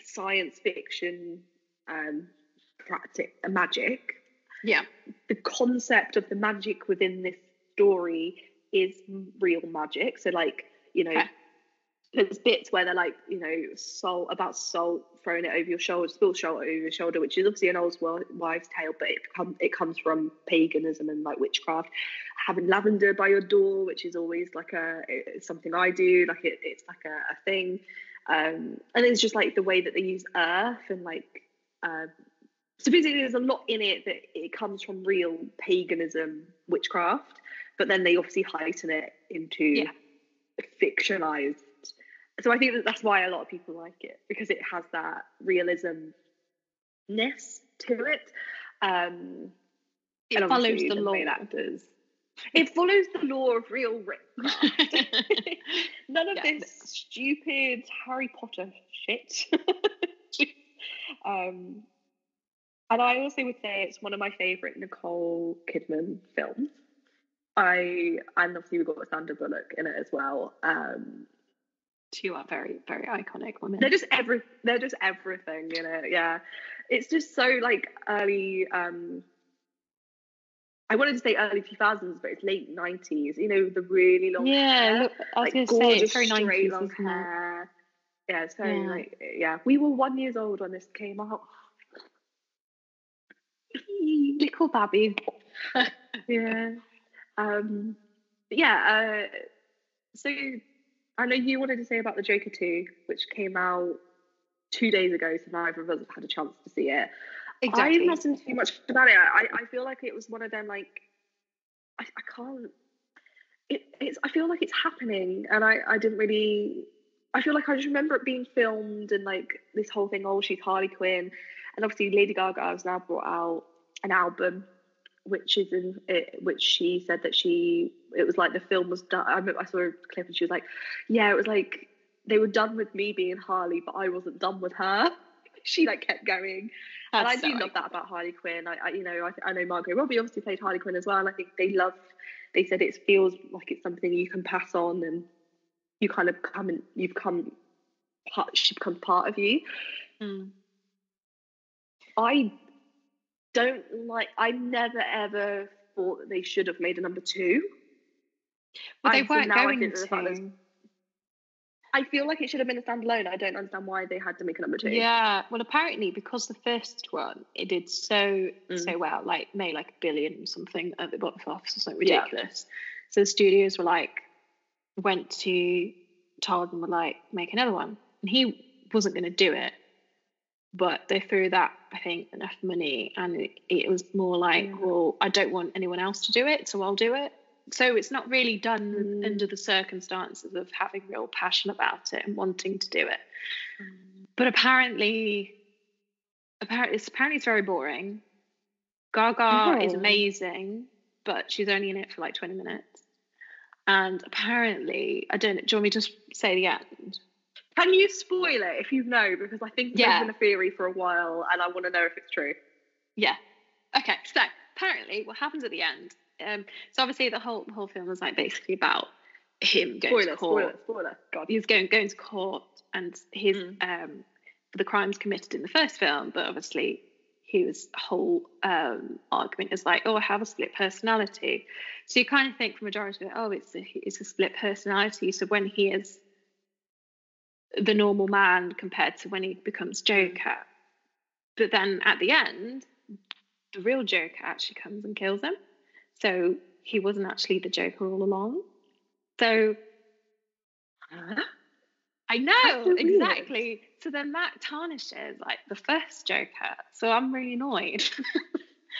science fiction magic, the concept of the magic within this story is real magic. So like, you know, there's bits where they're like, you know, salt, throwing it over your shoulder, spilled salt over your shoulder, which is obviously an old wives' tale, but it comes from paganism and like witchcraft. Having lavender by your door, which is always like it's something I do, like it's like a thing. And it's just like the way that they use earth and like so basically there's a lot in it that it comes from real paganism, witchcraft, but then they obviously heighten it into fictionalized. So I think that's why a lot of people like it, because it has that realism-ness to it. It follows the law. Actors. It follows the law of real witchcraft. None of this stupid Harry Potter shit. And I also would say it's one of my favourite Nicole Kidman films. And obviously we've got Sandra Bullock in it as well. Two are very, very iconic women. They're just everything, you know. Yeah, it's just so like early. I wanted to say early 2000s, but it's late 90s. You know, the really long hair. Look, I was going to say it's very 90s, long hair. Yeah, it's very like We were 1 year old when this came out. Little babby. So I know you wanted to say about the Joker 2, which came out 2 days ago, so neither of us have had a chance to see it. Exactly. I've not seen too much about it. I feel like it was one of them, like, I can't, I feel like it's happening, and I didn't really, I feel like I just remember it being filmed, and like this whole thing, she's Harley Quinn, and obviously Lady Gaga has now brought out an album, which she said that it was like the film was done. I saw a clip and she was like, yeah, it was like they were done with me being Harley, but I wasn't done with her. She like kept going. And I do love that about Harley Quinn. I know Margot Robbie obviously played Harley Quinn as well, and I think they said it feels like it's something you can pass on, and you kind of she becomes part of you. I never ever thought that they should have made a number 2. Well, they weren't going to. I feel like it should have been a standalone. I don't understand why they had to make a number 2. Yeah, well, apparently because the first one, it did so well, like made like $1 billion or something at the box office or something ridiculous. So the studios were like, went to Todd and were like, make another one. And he wasn't going to do it. But they threw that, I think, enough money, and it was more like, well, I don't want anyone else to do it, so I'll do it. So it's not really done under the circumstances of having real passion about it and wanting to do it. But apparently it's very boring. Gaga is amazing, but she's only in it for like 20 minutes. And apparently, I don't know, do you want me to just say the end? Can you spoil it if you know? Because I think there's been a theory for a while and I want to know if it's true. Yeah. Okay, so apparently what happens at the end, so obviously the whole film is like basically about him going to court. Spoiler. God. He's going to court, and his for the crimes committed in the first film, but obviously his whole argument is like, oh, I have a split personality. So you kind of think for majority of it, oh, it's a split personality. So when he is the normal man compared to when he becomes Joker. But then at the end, the real Joker actually comes and kills him. So he wasn't actually the Joker all along. So I know, exactly. Weird. So then that tarnishes like the first Joker. So I'm really annoyed.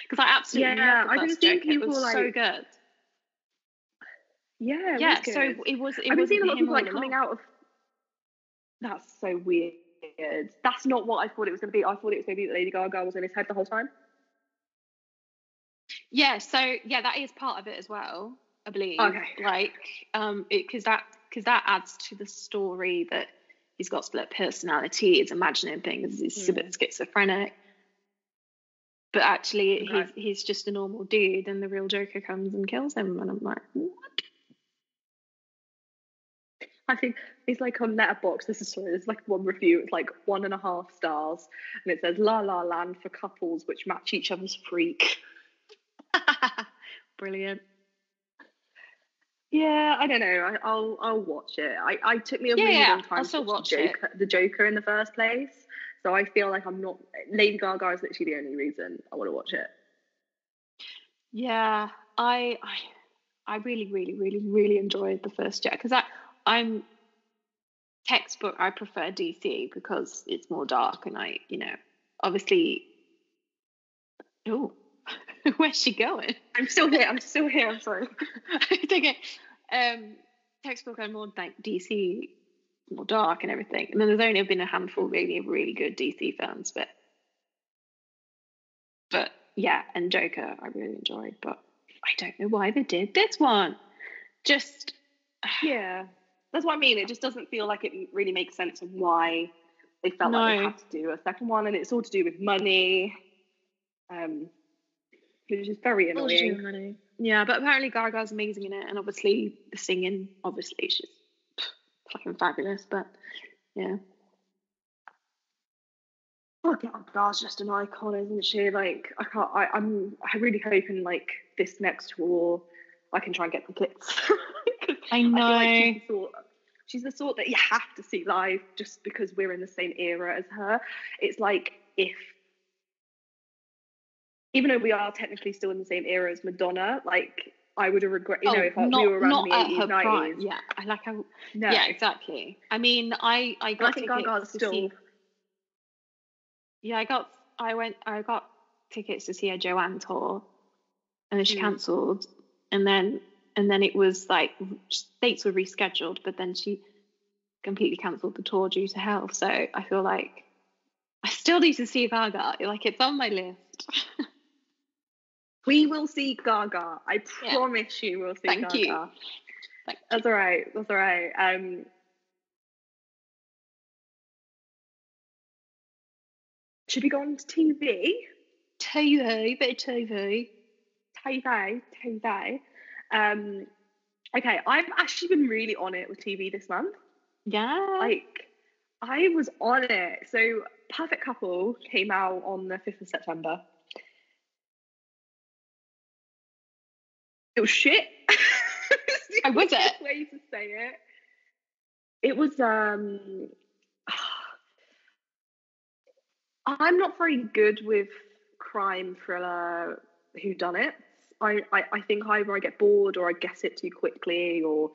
Because I absolutely love the first Joker. It was so good. Yeah, yeah. So it was. I've been seeing a lot of people like coming out of. That's so weird. That's not what I thought it was going to be. I thought it was going to be that Lady Gaga was in his head the whole time. Yeah, so that is part of it as well, I believe. Okay. Like, because that adds to the story that he's got split personality, he's imagining things, he's a bit schizophrenic. But actually, he's just a normal dude, and the real Joker comes and kills him, and I'm like, what? I think it's like on Letterboxd. There's like one review. It's like 1.5 stars, and it says La La Land for couples which match each other's freak. Brilliant. Yeah, I don't know. I'll watch it. I took me a really long time to watch the Joker in the first place, so I feel like I'm not. Lady Gaga is literally the only reason I want to watch it. Yeah, I really, really, really, really enjoyed the first Joker because I'm textbook. I prefer DC because it's more dark, and obviously. Oh, where's she going? I'm still here. I'm sorry. It's okay. Textbook. I'm more like DC, more dark and everything. And then there's only been a handful really, really good DC films, but yeah, and Joker I really enjoyed, but I don't know why they did this one. Just yeah. That's what I mean. It just doesn't feel like it really makes sense of why they felt like they had to do a second one, and it's all to do with money, which is very annoying. Yeah, but apparently Gaga's amazing in it, and obviously the singing, obviously she's fucking fabulous. But yeah, oh God, Gaga's just an icon, isn't she? Like I'm really hoping like this next tour I can try and get tickets. I know. I feel like she's the sort that you have to see live just because we're in the same era as her. It's like even though we are technically still in the same era as Madonna, like I would have regretted, if we were around the 80s, 90s. Prime. Yeah, yeah, exactly. I mean, I got tickets to still... see. Yeah, I got tickets to see a Joanne tour, and then she cancelled, and then it was like dates were rescheduled, but then she completely cancelled the tour due to health. So I feel like I still need to see Gaga. Like it's on my list. We will see Gaga. I promise you we'll see Gaga. Thank you. That's all right. Should we go on to TV? TV. TV. Okay, I've actually been really on it with TV this month. Yeah. Like, I was on it. So, Perfect Couple came out on the 5th of September. It was shit. Oh, was it? Way to say it. It was I'm not very good with crime thriller whodunits. I think either I get bored or I guess it too quickly, or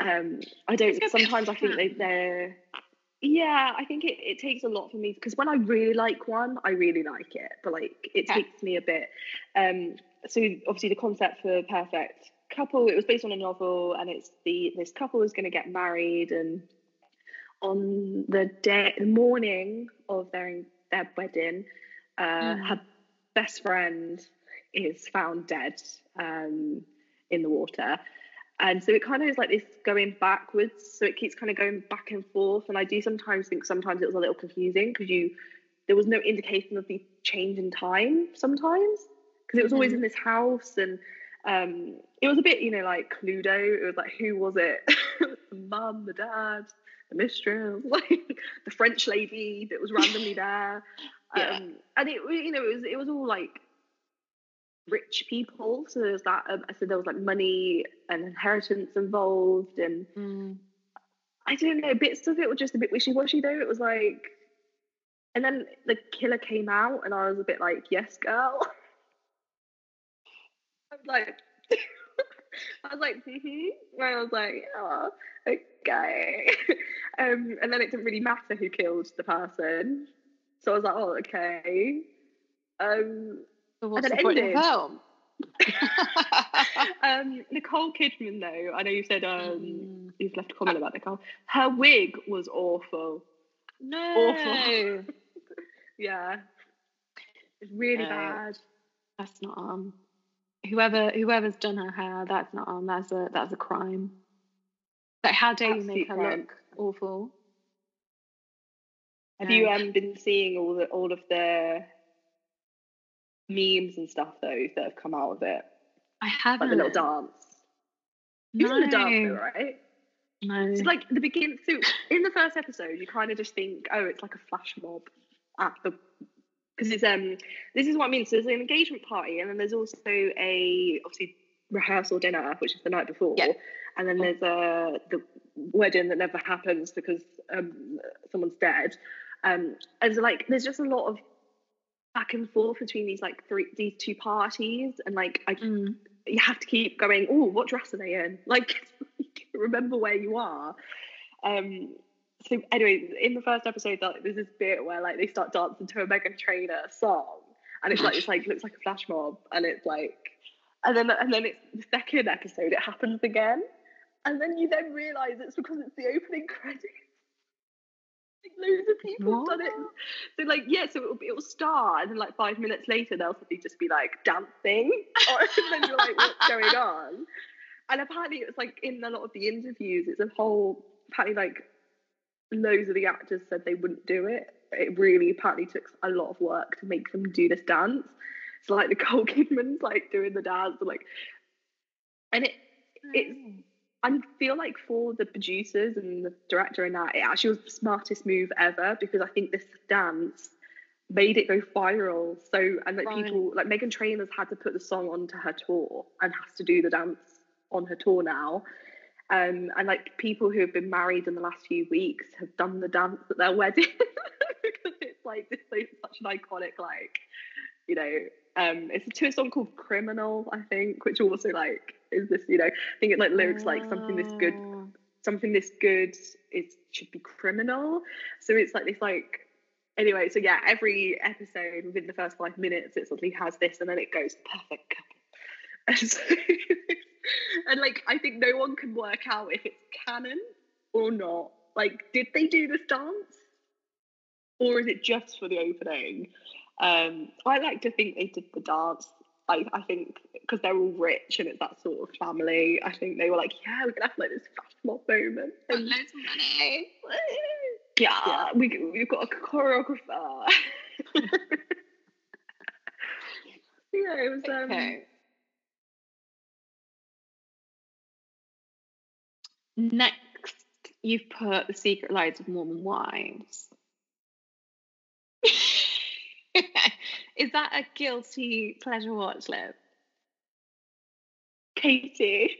I don't. Sometimes I think they're yeah, I think it takes a lot for me, because when I really like one, I really like it, but like it takes me a bit. So obviously the concept for Perfect Couple, it was based on a novel, and it's this couple is going to get married, and on the morning of their wedding, her best friend is found dead in the water. And so it kind of is like this going backwards. So it keeps kind of going back and forth. And I do sometimes think sometimes it was a little confusing, because there was no indication of the change in time sometimes, because it was always in this house. And it was a bit, like Cluedo. It was like, who was it? The mum, the dad, the mistress, like the French lady that was randomly there. And it was all like rich people, so there's that. So there was like money and inheritance involved, and I don't know, bits of it were just a bit wishy-washy though. It was like, and then the killer came out, and I was a bit like, yes, girl. I was like, I was like, and I was like, oh, okay. And then it didn't really matter who killed the person, so I was like, oh, okay. So what's and then the point of the film? Nicole Kidman, though, I know you said you've left a comment about Nicole. Her wig was awful. No. Awful. Yeah. It's really bad. That's not on. Whoever's done her hair, that's not on. That's a crime. Like, how dare you make her look awful? Have you been seeing all of the memes and stuff though that have come out of it? I haven't. Like the little dance. You've seen the dance though, right? No. So like the beginning. So in the first episode, you kind of just think, oh, it's like a flash mob at the, because it's this is what I mean. So there's an engagement party, and then there's also a obviously rehearsal dinner, which is the night before, and then there's the wedding that never happens because someone's dead, and so like there's just a lot of back and forth between these two parties, and like you have to keep going, oh, what dress are they in, like remember where you are. So anyway, in the first episode, there's this bit where like they start dancing to a Meghan Trainor song, and it's like looks like a flash mob, and it's like, and then it's the second episode, it happens again, and then you then realise it's because it's the opening credits. Like, loads of people have done it. So like, so it will start, and then like 5 minutes later they'll suddenly just be like dancing, and then you're like, what's going on? And apparently it was like in a lot of the interviews, it's a whole, apparently like loads of the actors said they wouldn't do it. It really apparently took a lot of work to make them do this dance. So like Nicole Kidman's like doing the dance, and I feel like for the producers and the director in that, it actually was the smartest move ever, because I think this dance made it go viral. So, and like people like Meghan Trainor's had to put the song onto her tour and has to do the dance on her tour now. And like people who have been married in the last few weeks have done the dance at their wedding because it's like such an iconic, like, it's to a song called Criminal, I think, which also like is this, I think it like lyrics like something this good should be criminal. So it's like this, like, anyway, so yeah, every episode within the first 5 minutes it suddenly has this, and then it goes Perfect Couple. And so and like I think no one can work out if it's canon or not. Like, did they do this dance, or is it just for the opening? I like to think they did the dance. I think because they're all rich and it's that sort of family, I think they were like, yeah, we're gonna have like this flash mob moment and loads of money. Yeah, we've got a choreographer. Yeah, it was Next, you've put The Secret Lives of Mormon Wives. Is that a guilty pleasure watch, Liv? Katie.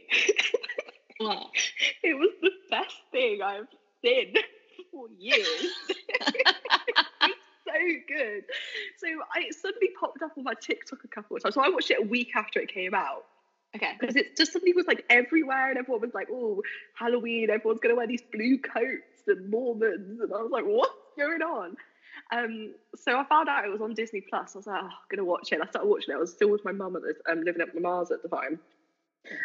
What? It was the best thing I've seen for years. It's so good. So it suddenly popped up on my TikTok a couple of times. So I watched it a week after it came out. Okay. Because it just suddenly was like everywhere, and everyone was like, "Oh, Halloween! Everyone's gonna wear these blue coats and Mormons," and I was like, "What's going on?" So I found out it was on Disney Plus. I was like, "Oh, I'm gonna watch it." I started watching it. I was still with my mum at the living up my Mars at the time,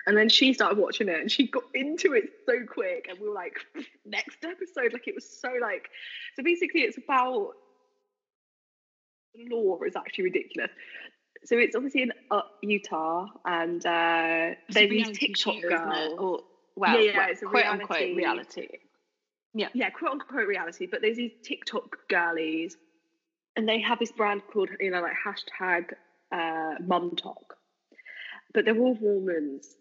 and then she started watching it, and she got into it so quick, and we were like, "Next episode!" Like it was so like. So basically, it's about the law is actually ridiculous. So it's obviously in Utah, and there's these TikTok girls. It's a quote unquote reality. Yeah, quote unquote reality. But there's these TikTok girlies, and they have this brand called, like hashtag Mum Talk. But they're all Mormons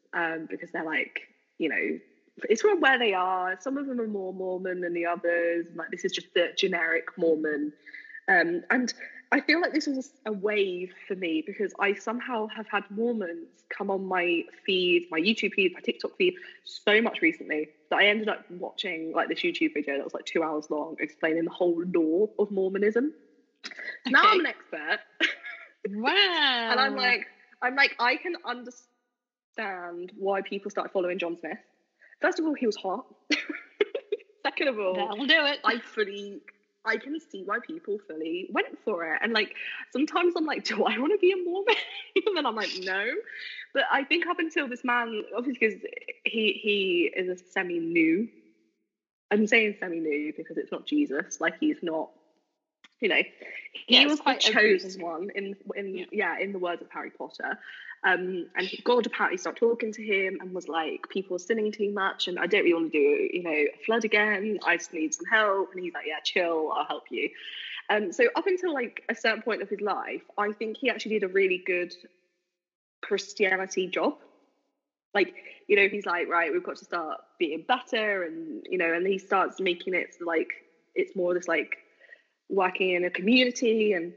because they're like, it's from where they are. Some of them are more Mormon than the others. Like this is just the generic Mormon. And I feel like this was a wave for me because I somehow have had Mormons come on my feed, my YouTube feed, my TikTok feed so much recently that I ended up watching like this YouTube video that was like 2 hours long explaining the whole law of Mormonism. Okay. Now I'm an expert. Wow. And I'm like, I can understand why people start following John Smith. First of all, he was hot. Second of all, that'll do it. I can see why people fully went for it. And like, sometimes I'm like, do I want to be a Mormon? And then I'm like, no. But I think up until this man, obviously because he is a semi-new. I'm saying semi-new because it's not Jesus. Like he's not, he was the chosen one in the words of Harry Potter. And God apparently started talking to him and was like, people are sinning too much and I don't really want to do, a flood again. I just need some help. And he's like, yeah, chill, I'll help you. So up until like a certain point of his life, I think he actually did a really good Christianity job. Like, he's like, right, we've got to start being better. And, and he starts making it like, it's more this like working in a community and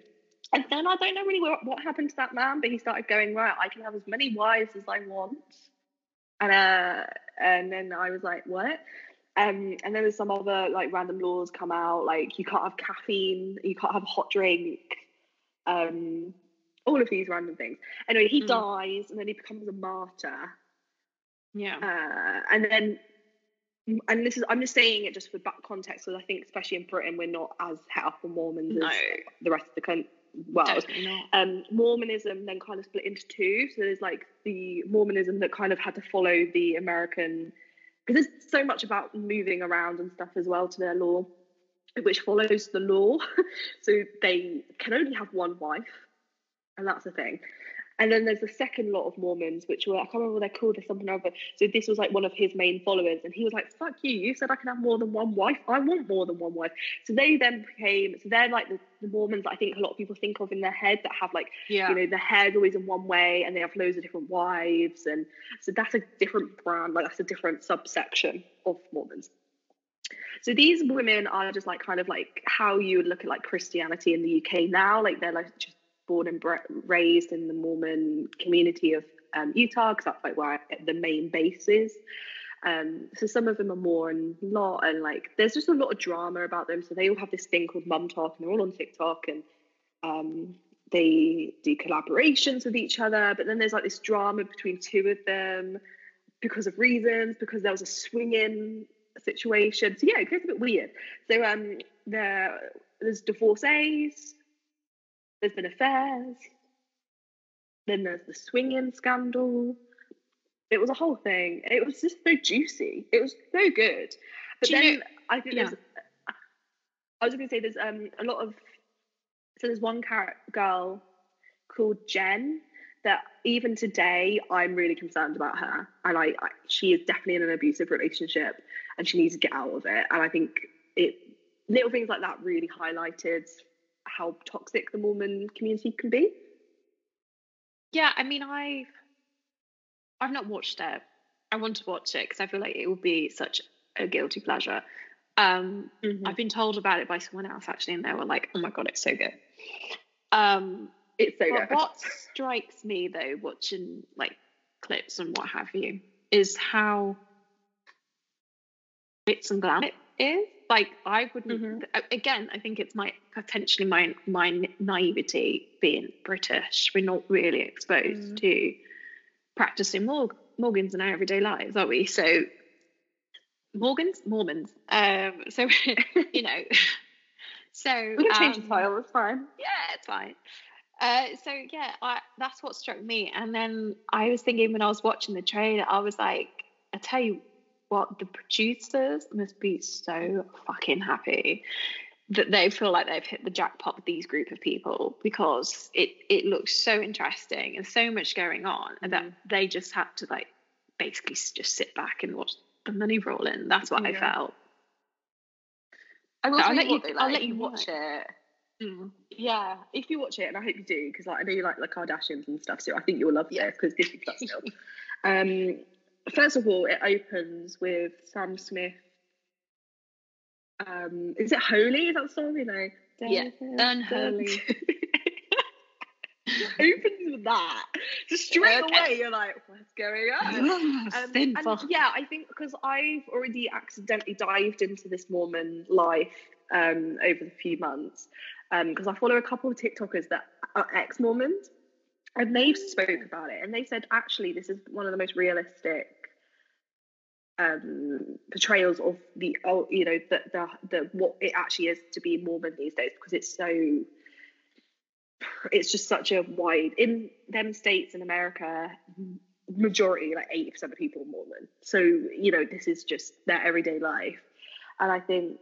then I don't know really what happened to that man, but he started going, right, I can have as many wives as I want. And then I was like, what? And then there's some other like random laws come out, like you can't have caffeine, you can't have a hot drink, all of these random things. Anyway, he dies and then he becomes a martyr. Yeah. And this is, I'm just saying it just for back context, because I think especially in Britain we're not as het up on Mormons as the rest of the country. Well, Mormonism then kind of split into two. So there's like the Mormonism that kind of had to follow the American, because there's so much about moving around and stuff as well to their law, which follows the law. So they can only have one wife, and that's the thing. And then there's the second lot of Mormons, which were, I can't remember what they're called, there's something or other. So this was like one of his main followers. And he was like, fuck you, you said I can have more than one wife. I want more than one wife. So they then became, so they're like the Mormons that I think a lot of people think of in their head that have like, the hair's always in one way and they have loads of different wives. And so that's a different brand, like that's a different subsection of Mormons. So these women are just like kind of like how you would look at like Christianity in the UK now. Like they're like just born and raised in the Mormon community of Utah, because that's like where the main base is. So some of them are more and lot, and like there's just a lot of drama about them. So they all have this thing called Mum Talk, and they're all on TikTok, and they do collaborations with each other. But then there's like this drama between two of them because of reasons, because there was a swinging situation. So yeah, it gets a bit weird. So there's divorcees. There's been affairs. Then there's the swinging scandal. It was a whole thing. It was just so juicy. It was so good. But then I think I was going to say there's a lot of, so there's one girl called Jen that even today I'm really concerned about her, and she is definitely in an abusive relationship and she needs to get out of it. And I think little things like that really highlighted how toxic the Mormon community can be. Yeah, I mean, I've not watched it, I want to watch it because I feel like it would be such a guilty pleasure. I've been told about it by someone else actually, and they were like, "Oh my god, it's so good." It's so good. What strikes me though, watching like clips and what have you, is how glitz and glam it is. Like, I wouldn't. Again, I think it's potentially my naivety being British. We're not really exposed to practicing Morgans in our everyday lives, are we? So Mormons. So you know. So we can change the title. It's fine. Yeah, it's fine. So yeah, that's what struck me. And then I was thinking when I was watching the trailer, I was like, I tell you what, the producers must be so fucking happy that they feel like they've hit the jackpot with these group of people, because it looks so interesting and so much going on, and that they just had to like basically just sit back and watch the money roll in. That's what I felt. I'll let you watch it. Yeah, if you watch it, and I hope you do, because like, I know you like the Kardashians and stuff, so I think you'll love this, because Disney Plus still. First of all, it opens with Sam Smith. Is it Holy? Is that the song? You know? Yeah, Unholy. Opens with that. Just straight away, you're like, what's going on? And yeah, I think because I've already accidentally dived into this Mormon life over the few months, because I follow a couple of TikTokers that are ex-Mormons, and they've spoke about it, and they said actually this is one of the most realistic portrayals of the what it actually is to be Mormon these days, because it's just such a wide, in them states in America, majority, like 80% of people are Mormon, so you know, this is just their everyday life. And I think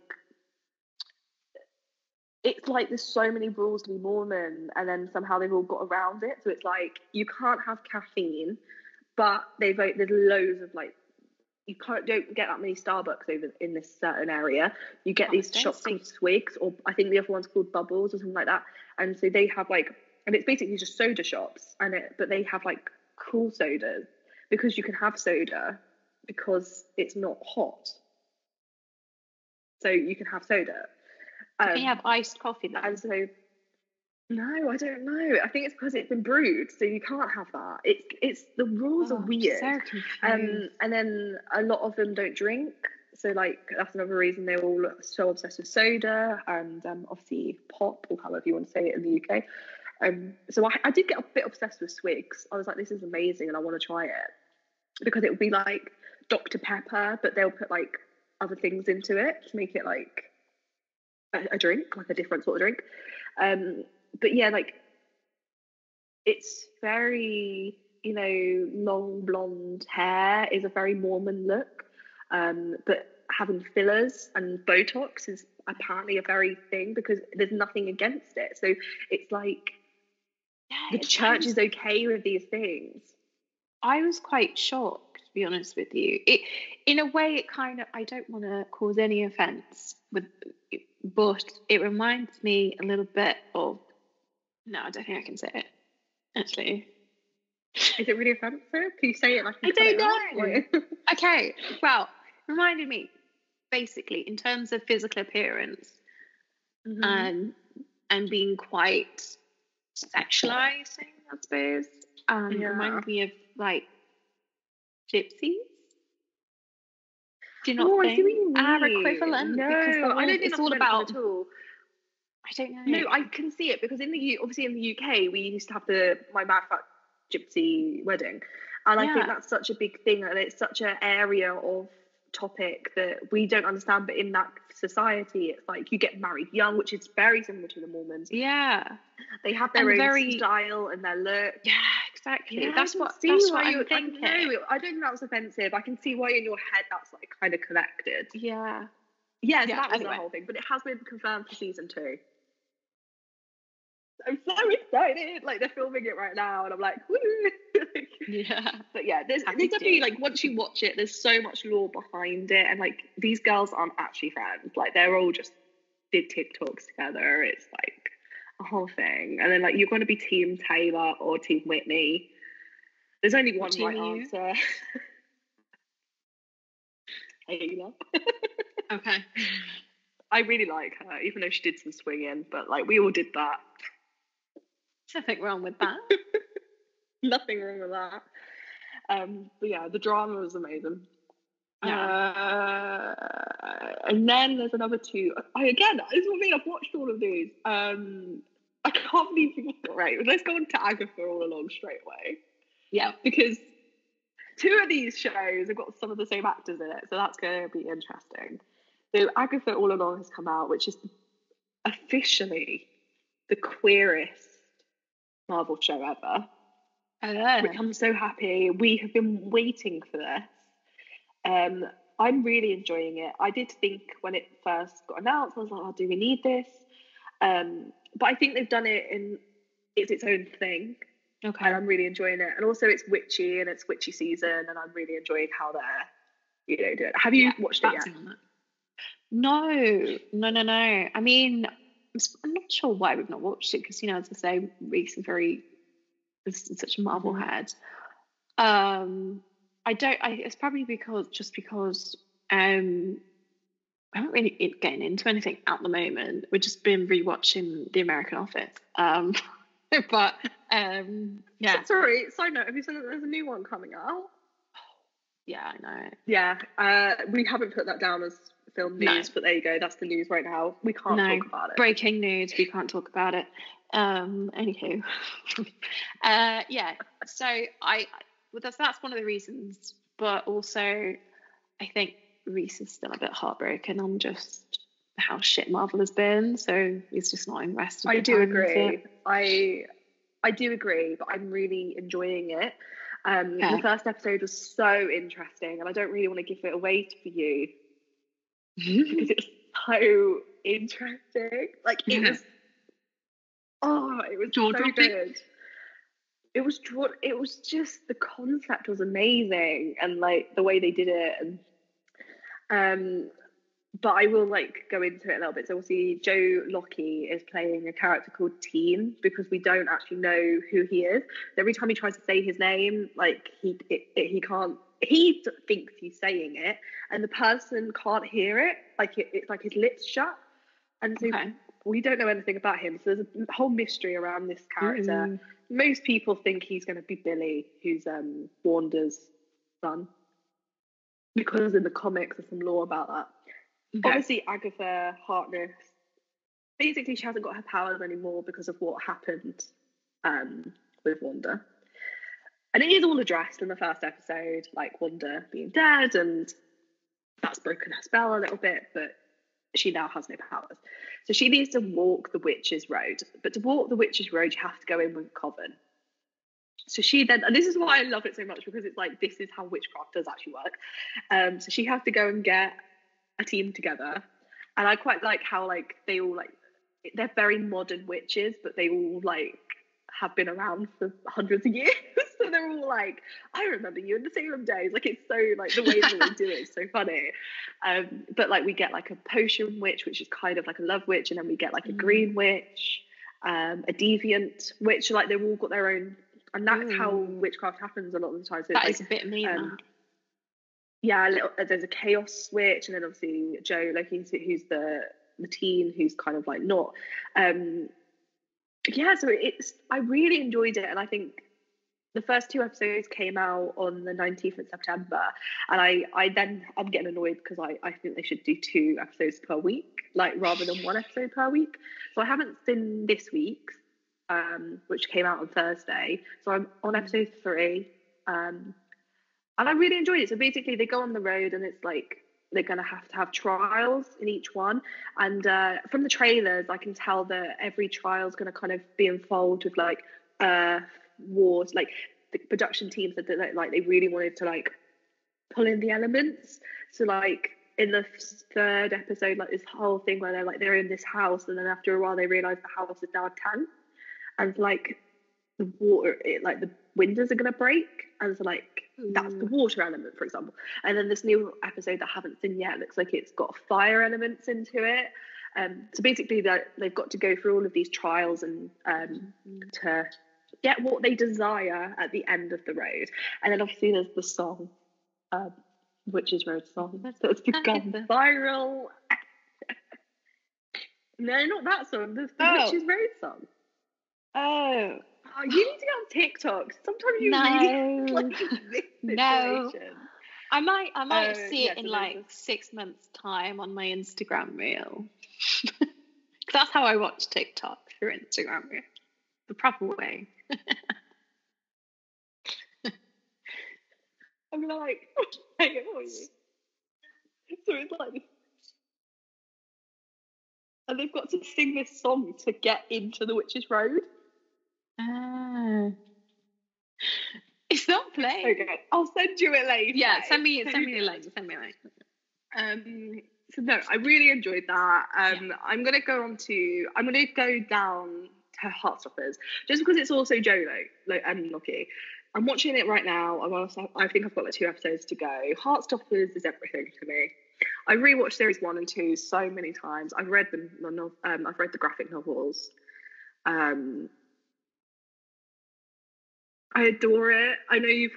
it's like there's so many rules to be Mormon, and then somehow they've all got around it. So it's like you can't have caffeine, but there's loads of like, you don't get that many Starbucks over in this certain area. You get these shops called Swigs, or I think the other one's called Bubbles or something like that. And so they have like, and it's basically just soda shops, but they have like cool sodas, because you can have soda because it's not hot. So you can have soda. They have iced coffee then? And so, no, I don't know. I think it's because it's been brewed, so you can't have that. It's the rules are weird. So confused. And then a lot of them don't drink, so like that's another reason they're all so obsessed with soda and obviously pop, or however you want to say it in the UK. So I did get a bit obsessed with Swigs. I was like, this is amazing, and I want to try it, because it would be like Dr. Pepper, but they'll put like other things into it to make it like a drink, like a different sort of drink. But yeah, like it's very, you know, long blonde hair is a very Mormon look, but having fillers and Botox is apparently a very thing, because there's nothing against it. So it's like the church is okay with these things. I was quite shocked, to be honest with you. In a way, it kind of, I don't want to cause any offence, but it reminds me a little bit of, no, I don't think I can say it, actually. Is it really offensive? Can you say it like I don't know. Okay, well, reminded me, basically, in terms of physical appearance, and being quite sexualizing, I suppose. Reminded me of like gypsies. Do you not think our equivalent? No, I don't think it's all about at all. I don't know. No, I can see it, because obviously in the UK we used to have my Mad Fat Gypsy wedding, and I think that's such a big thing, and it's such an area of topic that we don't understand. But in that society, it's like you get married young, which is very similar to the Mormons. Yeah, they have their own style and their look. Yeah, exactly. Yeah, that's what I'm thinking. I don't think that was offensive. I can see why in your head that's like kind of connected. Yeah. Yeah, so that was the whole thing. But it has been confirmed for season 2. I'm so excited. Like, they're filming it right now, and I'm like, woo! Yeah. But yeah, there's definitely, like, once you watch it, there's so much lore behind it, and like these girls aren't actually friends. Like, they're all just did TikToks together. It's like a whole thing. And then like, you're going to be Team Taylor or Team Whitney. There's only one right answer. Ayla. Okay. I really like her, even though she did some swinging, but like we all did that. There's nothing wrong with that. Nothing wrong with that. But yeah, the drama was amazing. Yeah. And then there's another two. This is what I mean. I've watched all of these. I can't believe you got it right. Let's go on to Agatha All Along straight away. Yeah. Because two of these shows have got some of the same actors in it, so that's going to be interesting. So Agatha All Along has come out, which is officially the queerest Marvel show ever. Which I'm so happy. We have been waiting for this. I'm really enjoying it. I did think when it first got announced, I was like, oh, do we need this? But I think they've done it it's its own thing. Okay. And I'm really enjoying it. And also it's witchy and it's witchy season, and I'm really enjoying how they're, doing it. Have you watched it yet? No. I mean, I'm not sure why we've not watched it because, as I say, Reese is such a Marvel head. It's probably because I haven't really getting into anything at the moment. We've just been rewatching The American Office. But yeah. Sorry, side note, have you seen that there's a new one coming out? Yeah, I know. Yeah, we haven't put that down as film news, but there you go. That's the news right now. We can't talk about it. Breaking news. We can't talk about it. Anywho, yeah. So that's one of the reasons, but also I think Reese is still a bit heartbroken on just how shit Marvel has been. So he's just not invested. I do agree. I do agree, but I'm really enjoying it. The first episode was so interesting, and I don't really want to give it away for you because it's so interesting. Like it was so good. It was just the concept was amazing, and like the way they did it, and but I will like go into it a little bit. So obviously Joe Lockie is playing a character called Teen because we don't actually know who he is. Every time he tries to say his name, like he can't. He thinks he's saying it, and the person can't hear it. Like it's like his lips shut, and so we don't know anything about him. So there's a whole mystery around this character. Most people think he's going to be Billy, who's Wanda's son, because in the comics there's some lore about that. Obviously, Agatha Harkness, basically she hasn't got her powers anymore because of what happened with Wanda. And it is all addressed in the first episode, like Wanda being dead, and that's broken her spell a little bit, but she now has no powers. So she needs to walk the Witch's Road. But to walk the Witch's Road, you have to go in with Coven. So she then, and this is why I love it so much, because it's like, this is how witchcraft does actually work. So she has to go and get a team together, and I quite like how like they all like they're very modern witches, but they all like have been around for hundreds of years. So they're all like, I remember you in the Salem days. Like it's so like the way that they do it is so funny. But like we get like a potion witch, which is kind of like a love witch, and then we get like a green witch, a deviant witch. Like they've all got their own, and that's how witchcraft happens a lot of the time. So that it's is a bit mean. Yeah, there's a chaos switch, and then obviously Joe, like who's the teen, who's kind of like not. So I really enjoyed it, and I think the first two episodes came out on the 19th of September, and I'm getting annoyed because I think they should do 2 episodes per week, like rather than 1 episode per week. So I haven't seen this week's, which came out on Thursday. So I'm on episode 3. And I really enjoyed it. So basically they go on the road, and it's like they're going to have trials in each one. And from the trailers, I can tell that every trial is going to kind of be involved with like wars. Like the production team said that like they really wanted to like pull in the elements. So like in the 3rd episode, like this whole thing where they're in this house, and then after a while they realise the house is now a tank, and like the water, like the windows are going to break, and so like that's the water element, for example. And then this new episode that I haven't seen yet looks like it's got fire elements into it. So basically they've got to go through all of these trials and to get what they desire at the end of the road. And then obviously there's the song Witches Road song that's become viral. No, not that song. The Witches Road song. Oh, you need to get on TikTok. Sometimes you really like this situation. I might see it in like 6 months' time on my Instagram reel. That's how I watch TikTok, through Instagram reel, the proper way. I'm like, play it for you. So it's like, and they've got to sing this song to get into the Witches Road. It's not playing. Okay, I'll send you it later. Yeah, send me a link. So no, I really enjoyed that. I'm gonna go down to Heartstoppers just because it's also Joe and Loki. I'm watching it right now. I think I've got like 2 episodes to go. Heartstoppers is everything to me. I rewatched series 1 and 2 so many times. I've read I've read the graphic novels. I adore it. I know you've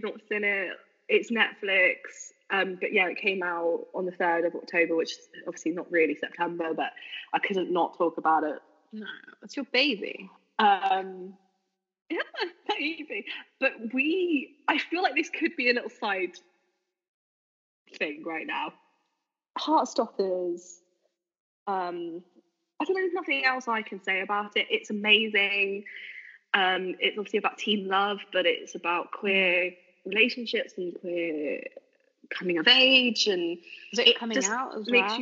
not seen it. It's Netflix. But yeah, it came out on the 3rd of October, which is obviously not really September, but I couldn't not talk about it. No, it's your baby. Yeah, baby. But I feel like this could be a little side thing right now. Heartstoppers. I don't know, there's nothing else I can say about it. It's amazing. It's obviously about teen love, but it's about queer relationships and queer coming of age, and is it coming out as well?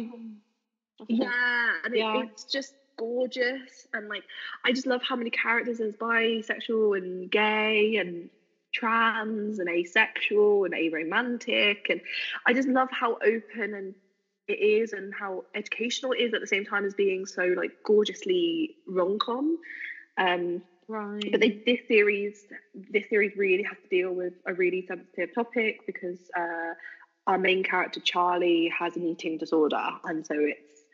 It's just gorgeous, and like I just love how many characters there's bisexual and gay and trans and asexual and aromantic, and I just love how open and it is and how educational it is at the same time as being so like gorgeously rom-com. Right. But this series really has to deal with a really sensitive topic because our main character Charlie has an eating disorder, and so it's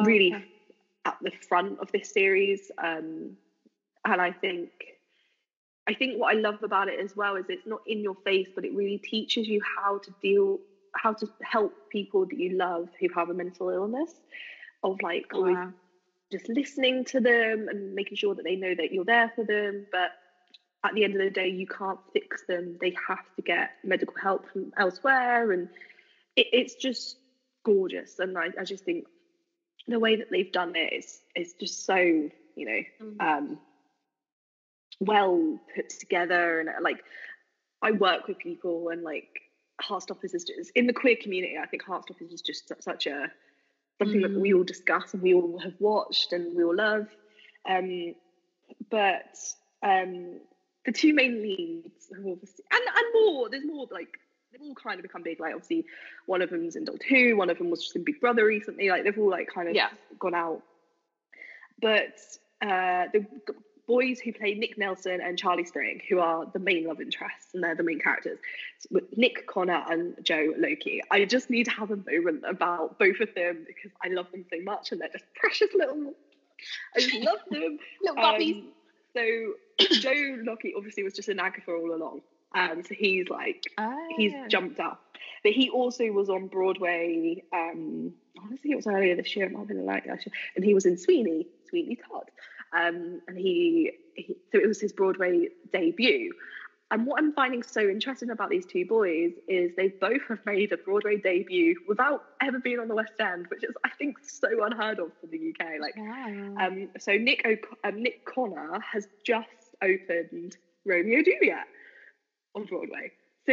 really at the front of this series. And I think what I love about it as well is it's not in your face, but it really teaches you how to help people that you love who have a mental illness, of like always just listening to them and making sure that they know that you're there for them. But at the end of the day, you can't fix them. They have to get medical help from elsewhere. And it's just gorgeous. And I just think the way that they've done it is just so, well put together. And like, I work with people, and like Heartstoppers is just, in the queer community, I think Heartstoppers is just such something that we all discuss and we all have watched and we all love. But the 2 main leads have obviously, and more, there's more, like they've all kind of become big. Like obviously one of them's in Doctor Who, one of them was just in Big Brother recently. Like they've all like kind of gone out. But the boys who play Nick Nelson and Charlie Spring, who are the main love interests and they're the main characters, with Nick, Connor and Joe Loki, I just need to have a moment about both of them because I love them so much and they're just precious little, I just love them. Little puppies. So Joe Loki obviously was just an Agatha all along. So he's like, he's jumped up. But he also was on Broadway, honestly it was earlier this year, it might have been like last year, and he was in Sweeney Todd. And so it was his Broadway debut. And what I'm finding so interesting about these 2 boys is they both have made a Broadway debut without ever being on the West End, which is, I think, so unheard of for the UK. Like, so Nick Connor has just opened Romeo and Juliet on Broadway. So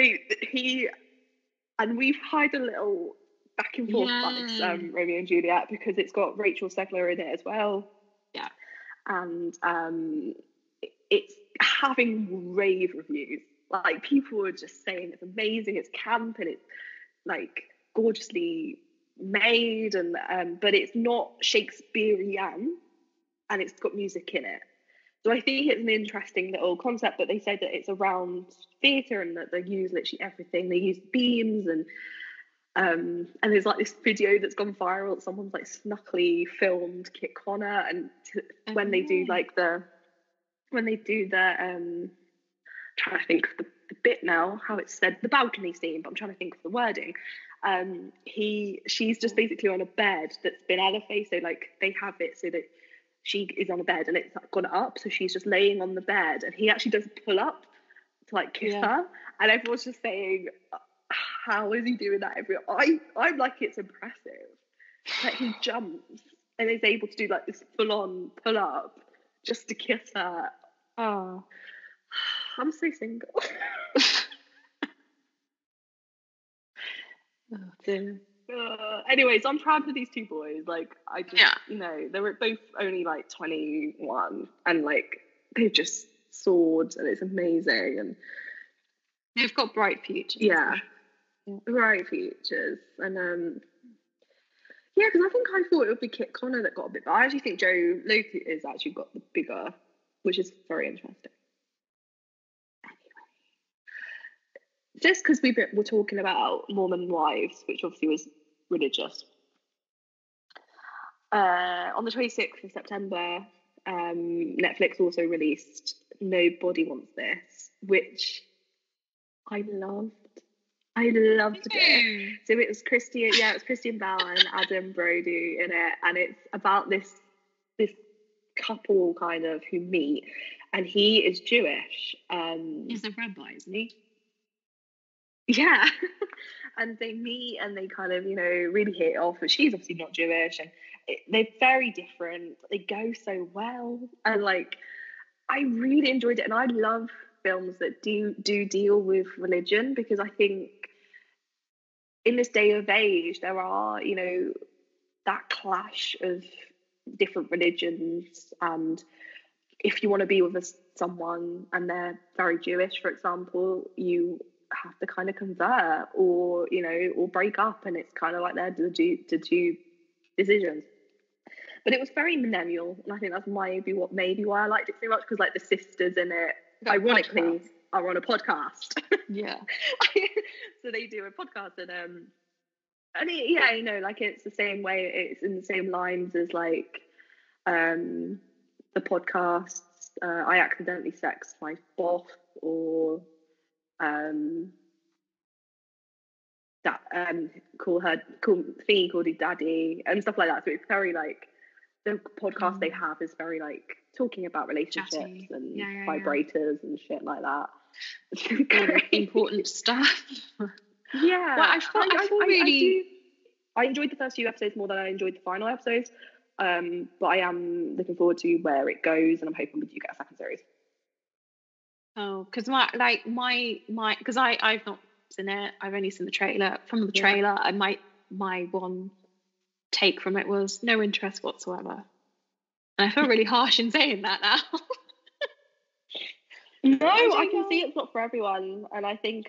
we've had a little back and forth about this Romeo and Juliet because it's got Rachel Zegler in it as well. Yeah. And it's having rave reviews. Like people are just saying it's amazing, it's camp, and it's like gorgeously made, and but it's not Shakespearean, and it's got music in it. So I think it's an interesting little concept. But they said that it's around theatre and that they use literally everything. They use beams and there's like this video that's gone viral. Someone's like snuckily filmed Kit Connor, and when they do the trying to think of the bit now, how it's said, the balcony scene, but I'm trying to think of the wording. She's just basically on a bed that's been elevated, so like they have it so that she is on a bed and it's like gone up, so she's just laying on the bed, and he actually does pull up to like kiss her, and everyone's just saying, how is he doing that I'm like, it's impressive that he jumps and is able to do like this full on pull up just to kiss her. Oh, I'm so single. oh dear. Anyways, I'm proud of these two boys. Like, I just, you know, they were both only like 21, and like they've just soared, and it's amazing, and they've got bright futures. Bright futures, and yeah, because I think I thought it would be Kit Connor that got a bit, but I actually think Joe Loki has actually got the bigger, which is very interesting. Just because we're talking about Mormon wives, which obviously was religious. On the 26th of September, Netflix also released Nobody Wants This, which I loved. I loved it. So it was Christian Bale and Adam Brody in it, and it's about this couple kind of who meet, and he is Jewish. He's a rabbi, isn't he? Yeah. And they meet and they kind of, you know, really hit it off, but she's obviously not Jewish, and they're very different. They go so well, and like I really enjoyed it, and I love films that do deal with religion, because I think in this day of age there are, you know, that clash of different religions, and if you want to be with someone and they're very Jewish, for example, you have to kind of convert, or, you know, or break up, and it's kind of like they're the two decisions. But it was very millennial, and I think that's maybe why I liked it so much, because like the sisters in it, ironically, are on a podcast. Yeah. So they do a podcast, and yeah, you know, like it's the same way, it's in the same lines as like the podcasts, I Accidentally Sexed My Boss, or that call Thingy Called His Daddy, and stuff like that. So it's very like, the podcast they have is very like talking about relationships and vibrators and shit like that. Important stuff. Yeah. Well, I enjoyed the first few episodes more than I enjoyed the final episodes. But I am looking forward to where it goes, and I'm hoping we do get a second series. Oh, because because I've not seen it. I've only seen the trailer. From the trailer, my one take from it was no interest whatsoever, and I feel really harsh in saying that now. No, I can see it's not for everyone, and I think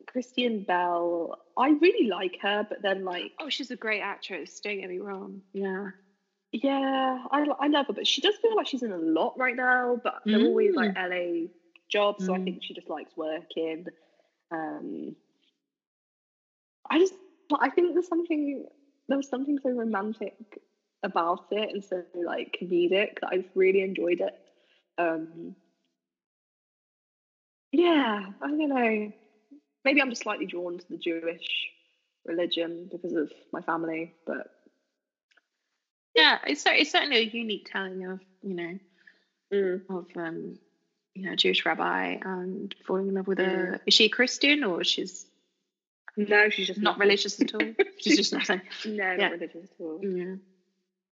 Christian Bale, I really like her, but then like, she's a great actress. Don't get me wrong. Yeah, I love her, but she does feel like she's in a lot right now. But they're always like LA jobs, so I think she just likes working. I think there was something so romantic about it, and so like comedic, that I just really enjoyed it. Yeah, I don't know. Maybe I'm just slightly drawn to the Jewish religion because of my family, but yeah, it's certainly a unique telling of, you know, of you know, Jewish rabbi and falling in love with a. Is she a Christian, or she's? No, she's just not religious at all. She's just nothing. No, not religious at all. Yeah,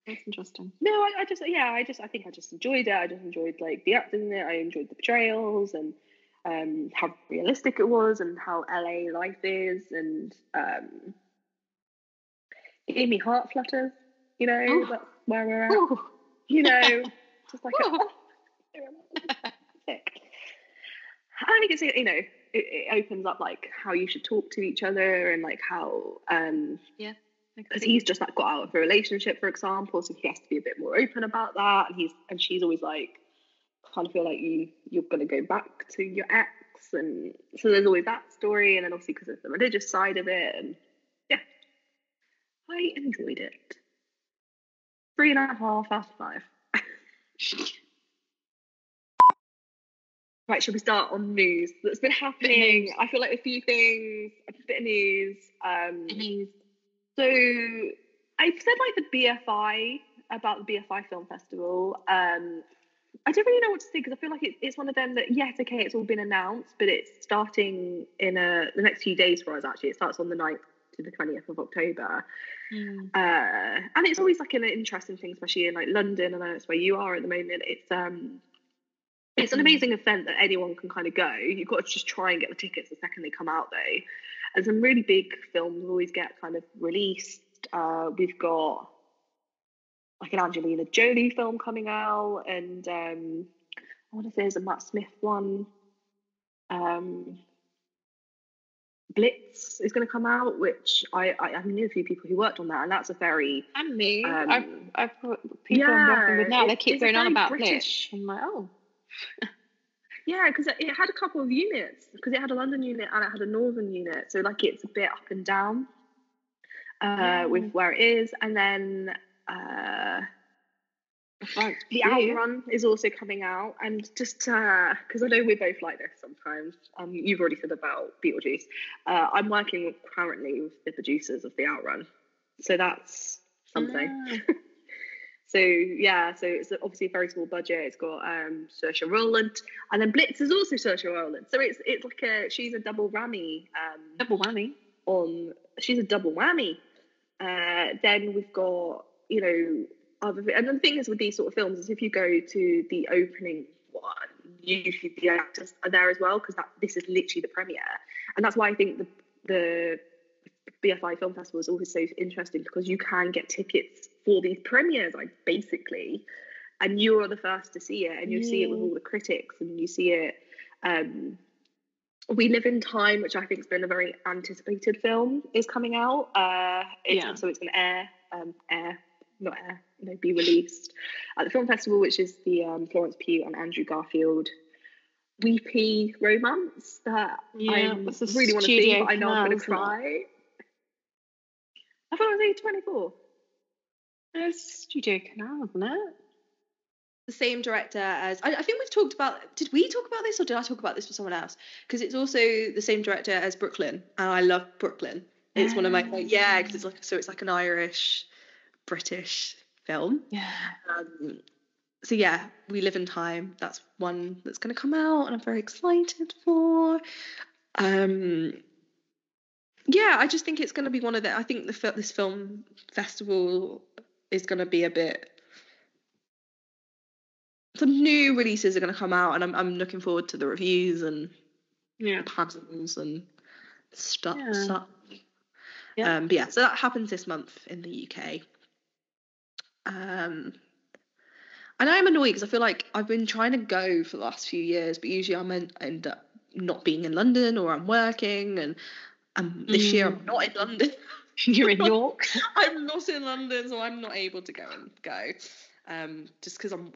that's interesting. No, I think I just enjoyed it. I just enjoyed like the acting in it. I enjoyed the portrayals, and how realistic it was, and how LA life is, and it gave me heart flutters. You know, that's where we're at. Ooh. You know, just like sick. I think it's, you know, it opens up like how you should talk to each other, and like how because he's just like got out of a relationship, for example, so he has to be a bit more open about that, and she's always like, kind of feel like you're going to go back to your ex, and so there's always that story, and then obviously because of the religious side of it, and yeah, I enjoyed it. 3.5 out of 5. Right, shall we start on news that's been happening? I feel like a few things, a bit of news. So I said like the BFI, about the BFI Film Festival. I don't really know what to say because I feel like it's one of them that, yes, okay, it's all been announced, but it's starting in the next few days for us, actually. It starts on the 9th to the 20th of October. And it's always like an interesting thing, especially in like London. I know it's where you are at the moment. It's an amazing event that anyone can kind of go. You've got to just try and get the tickets the second they come out, though. And some really big films always get kind of released. We've got like an Angelina Jolie film coming out, and I want to say there's a Matt Smith one. Blitz is going to come out, which I knew a few people who worked on that, and that's a very and me. I've put people I'm working with now. They keep going on about British. I'm like, oh. Yeah, because it had a couple of units, because it had a London unit and it had a Northern unit, so like it's a bit up and down with where it is. And then the Outrun is also coming out, and just because I know we're both like this sometimes. You've already said about Beetlejuice. I'm working currently with the producers of the Outrun, so that's something. So yeah, so it's obviously a very small budget. It's got Saoirse Ronan, and then Blitz is also Saoirse Ronan. So it's like she's a double whammy. She's a double whammy. Then we've got, you know, and the thing is with these sort of films is if you go to the opening one, usually the actors are there as well, because this is literally the premiere, and that's why I think the BFI Film Festival is always so interesting, because you can get tickets for these premieres, like basically, and you're the first to see it, and you see it with all the critics, and you see it. We Live in Time, which I think has been a very anticipated film, is coming out. So it's going to be released at the film festival, which is the Florence Pugh and Andrew Garfield weepy romance that I really want to see, but I know I'm going to cry. I thought it was A24. It's Studio Canal, isn't it? The same director as I think we've talked about. Did we talk about this, or did I talk about this with someone else? Because it's also the same director as Brooklyn, and I love Brooklyn. It's one of my because it's like an Irish British film. So yeah, We Live in Time. That's one that's going to come out, and I'm very excited for. Yeah, I just think it's going to be one of the. I think this film festival is going to be a bit. Some new releases are going to come out, and I'm looking forward to the reviews and panels and stuff. But yeah, so that happens this month in the UK. And I'm annoyed because I feel like I've been trying to go for the last few years, but usually I end up not being in London, or I'm working, and this year I'm not in London. You're in York. I'm not in London, so I'm not able to go. Just because I'm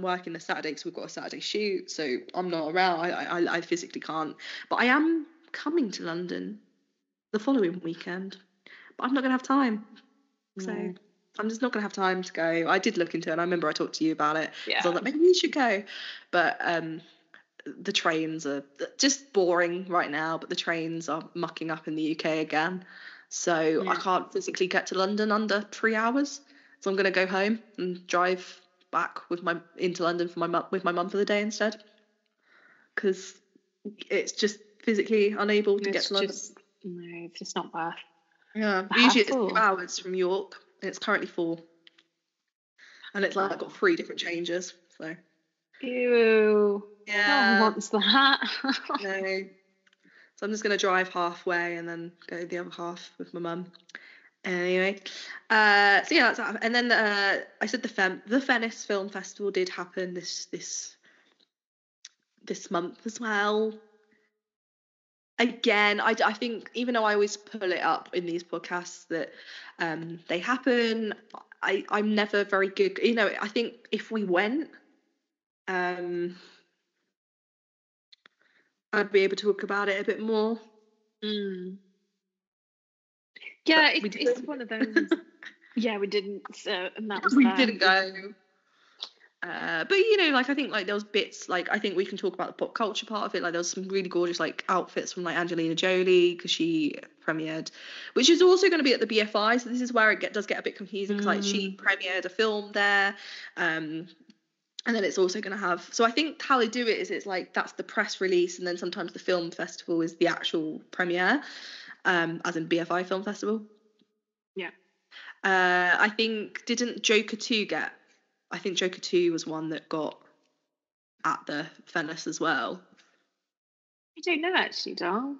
working this Saturday because we've got a Saturday shoot, so I'm not around. I physically can't, but I am coming to London the following weekend, but I'm not gonna have time, so I'm just not gonna have time to go. I did look into it, and I remember I talked to you about it, so I was like, maybe you should go, but the trains are just boring right now, but the trains are mucking up in the UK again, so I can't physically get to London under 3 hours. So I'm going to go home and drive back into London with my mum for the day instead, because it's just physically unable to get to London. It's just not worth. Yeah, usually it's 2 hours from York, and it's currently 4, and it's like I've got 3 different changes. So. Ew. Yeah. No one wants that. No. So I'm just going to drive halfway and then go the other half with my mum. Anyway, so yeah, that's that. And then I said the Venice Film Festival did happen this month as well. Again, I think, even though I always pull it up in these podcasts that they happen, I'm never very good. You know, I think if we went, I'd be able to talk about it a bit more. Yeah, it's one of those. Yeah, we didn't. And that was we didn't go. But you know, like I think like there was bits like I think we can talk about the pop culture part of it. Like there was some really gorgeous like outfits from like Angelina Jolie because she premiered, which is also going to be at the BFI. So this is where it does get a bit confusing because like she premiered a film there, and then it's also going to have. So I think how they do it is it's like that's the press release, and then sometimes the film festival is the actual premiere, as in BFI Film Festival. Yeah. I think didn't Joker 2 get? I think Joker 2 was one that got at the Venice as well. I don't know actually, Dal.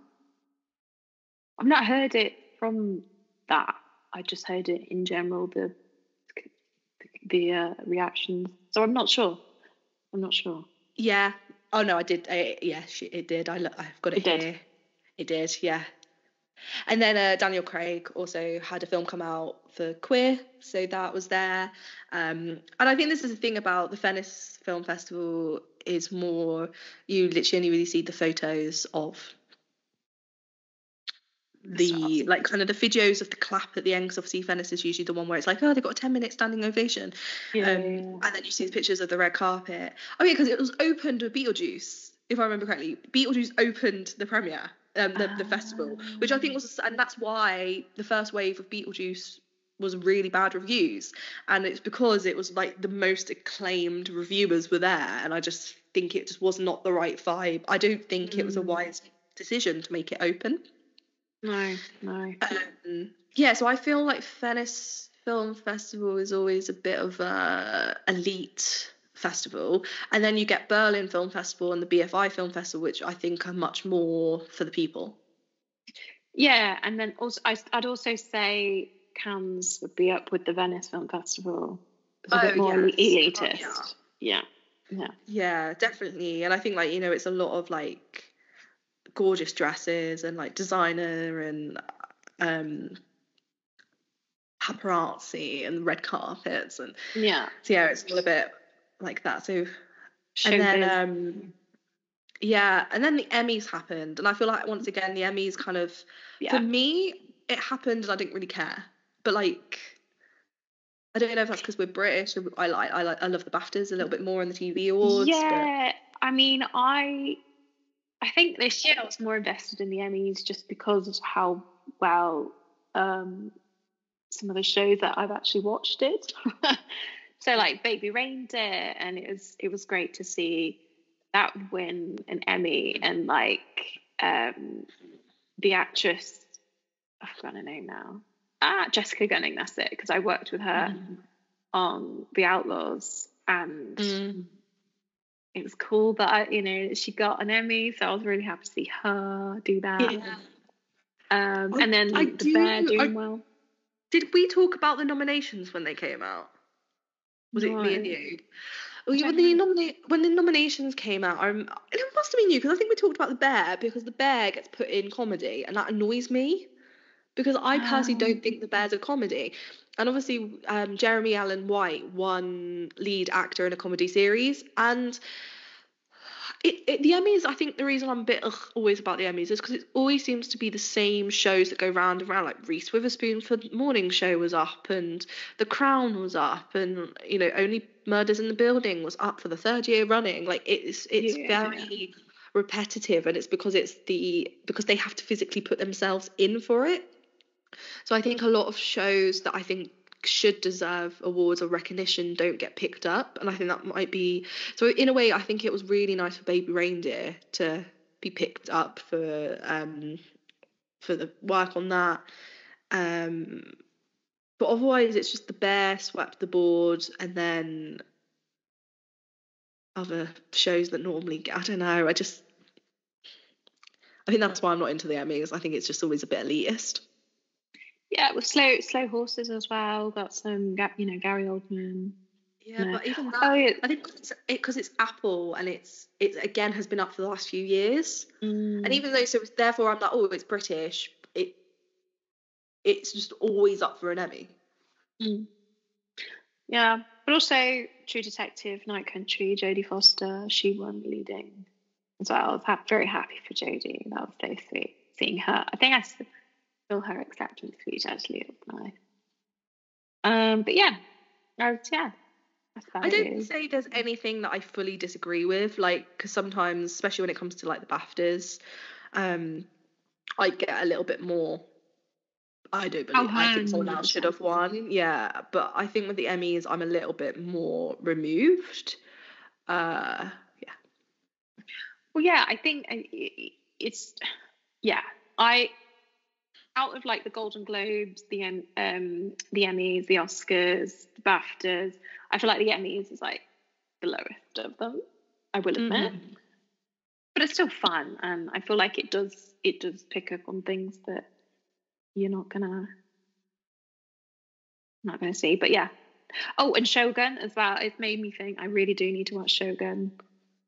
I've not heard it from that. I just heard it in general, the reactions. So I'm not sure. Yeah. Oh no, I did. Yeah, it did. I've got it here. Did. It did. Yeah. And then Daniel Craig also had a film come out for Queer, so that was there. And I think this is the thing about the Venice Film Festival is more you literally only really see the photos of the like kind of the videos of the clap at the end, because obviously Venice is usually the one where it's like, oh, they got a 10-minute standing ovation. And then you see the pictures of the red carpet. Oh yeah, because it was opened with Beetlejuice, if I remember correctly. Beetlejuice opened the premiere, the festival, which I think was, and that's why the first wave of Beetlejuice was really bad reviews, and it's because it was like the most acclaimed reviewers were there, and I just think it just was not the right vibe. I don't think it was a wise decision to make it open. No. Yeah, so I feel like Venice Film Festival is always a bit of a elite festival, and then you get Berlin Film Festival and the BFI Film Festival, which I think are much more for the people. Yeah, and then also I'd also say Cannes would be up with the Venice Film Festival. It's a bit more elitist. Yeah, definitely. And I think like, you know, it's a lot of like gorgeous dresses and like designer and paparazzi and red carpets, and so yeah, it's a little bit like that. So and then and then the Emmys happened, and I feel like once again the Emmys kind of for me it happened and I didn't really care, but like I don't know if that's because we're British. I love the BAFTAs a little bit more in the TV awards. Yeah, but I mean I think this year I was more invested in the Emmys just because of how well some of the shows that I've actually watched it. So like Baby Reindeer, and it was great to see that win an Emmy, and like the actress, I've forgotten her name now. Jessica Gunning, that's it, because I worked with her on The Outlaws, and it was cool that she got an Emmy, so I was really happy to see her do that. And then the Bear doing well. Did we talk about the nominations when they came out? Was it me and you? When the nominations came out, it must have been you, because I think we talked about the Bear, because the Bear gets put in comedy, and that annoys me, because I personally don't think the Bear's a comedy. And obviously Jeremy Allen White won lead actor in a comedy series, and the Emmys, I think the reason I'm a bit always about the Emmys is because it always seems to be the same shows that go round and round. Like Reese Witherspoon for the morning show was up, and The Crown was up, and Only Murders in the Building was up for the third year running. Like it's very repetitive, and it's because because they have to physically put themselves in for it. So I think a lot of shows that I think should deserve awards or recognition don't get picked up, and I think that might be so. In a way, I think it was really nice for Baby Reindeer to be picked up for the work on that, but otherwise it's just the Bear swept the board, and then other shows that normally get, I don't know, I think that's why I'm not into the Emmys. I think it's just always a bit elitist. Yeah, with slow horses as well. Got some, Gary Oldman. Yeah, but even that, I think because it's Apple, and it's again has been up for the last few years, and even though therefore I'm like, oh, it's British, it's just always up for an Emmy. Yeah, but also True Detective, Night Country, Jodie Foster, she won leading as well. I was very happy for Jodie. That was so sweet seeing her. I think I saw her acceptance speech actually. It was nice. But yeah, I I don't say there's anything that I fully disagree with, like, because sometimes, especially when it comes to like the BAFTAs, I get a little bit more. I don't believe. I think someone else should have won. Yeah, but I think with the Emmys, I'm a little bit more removed. Yeah. Well, yeah, I think it's I out of like the Golden Globes, the Emmys, the Oscars, the BAFTAs, I feel like the Emmys is like the lowest of them. I will admit, but it's still fun, and I feel like it does pick up on things that you're not gonna see. But yeah. Oh, and Shogun as well. It's made me think I really do need to watch Shogun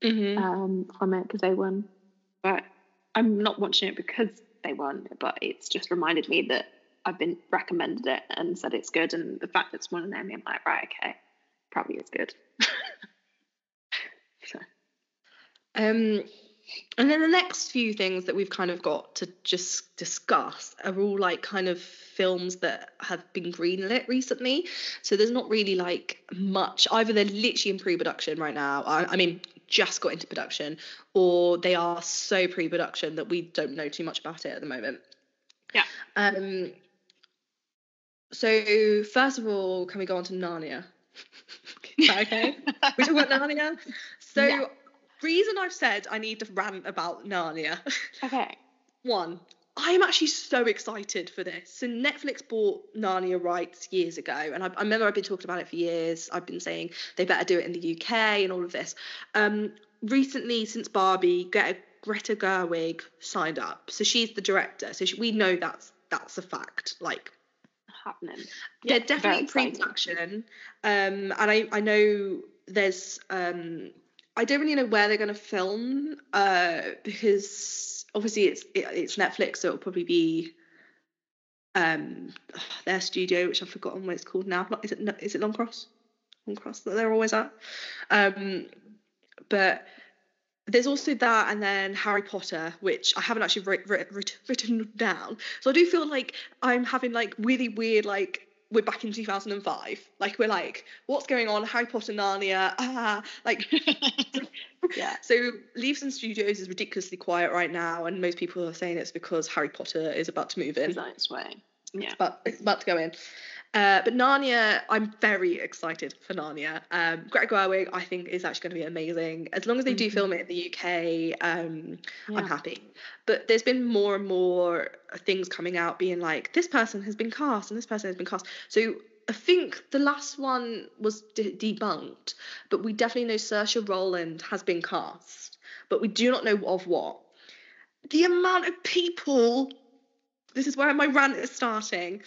from it because they won. But I'm not watching it because they won, but it's just reminded me that I've been recommended it and said it's good, and the fact that it's won an Emmy, I'm like, right, okay, probably is good. So. And then the next few things that we've kind of got to just discuss are all like kind of films that have been greenlit recently. So there's not really like much. Either they're literally in pre-production right now. I mean, just got into production, or they are so pre-production that we don't know too much about it at the moment. Yeah. So first of all, can we go on to Narnia? Is that okay? We talk about Narnia. So. Yeah. Reason I've said I need to rant about Narnia. Okay. One, I am actually so excited for this. So Netflix bought Narnia rights years ago, and I remember I've been talking about it for years. I've been saying they better do it in the UK and all of this. Recently, since Barbie, Greta Gerwig signed up, so she's the director. So we know that's a fact. Like happening. They're definitely pre-production, and I know there's I don't really know where they're going to film because obviously it's Netflix, so it'll probably be their studio, which I've forgotten what it's called now. Is it Longcross? Longcross that they're always at. But there's also that, and then Harry Potter, which I haven't actually written down. So I do feel like I'm having like really weird like. We're back in 2005. Like, we're like, what's going on? Harry Potter, Narnia, like, yeah. So Leavesden Studios is ridiculously quiet right now, and most people are saying it's because Harry Potter is about to move in. It's on its way. Yeah. It's about to go in. But Narnia, I'm very excited for Narnia. Greta Gerwig, I think, is actually going to be amazing. As long as they do film it in the UK, I'm happy. But there's been more and more things coming out being like, this person has been cast and this person has been cast. So I think the last one was debunked, but we definitely know Saoirse Ronan has been cast, but we do not know of what. The amount of people, this is where my rant is starting,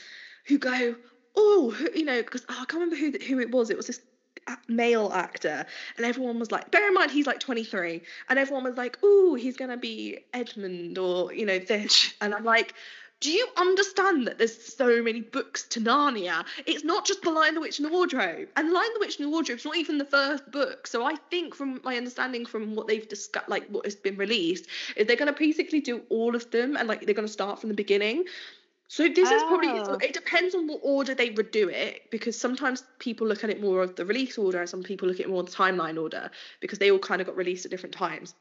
who go, because I can't remember who it was. It was this male actor, and everyone was like, bear in mind he's like 23, and everyone was like, ooh, he's gonna be Edmund, or this, and I'm like, do you understand that there's so many books to Narnia? It's not just The Lion, the Witch and the Wardrobe, and The Lion, the Witch and the Wardrobe is not even the first book. So I think, from my understanding from what they've discussed, like what has been released, is they're gonna basically do all of them, and like they're gonna start from the beginning. So this is probably, it depends on what order they would do it, because sometimes people look at it more of the release order and some people look at it more of the timeline order, because they all kind of got released at different times.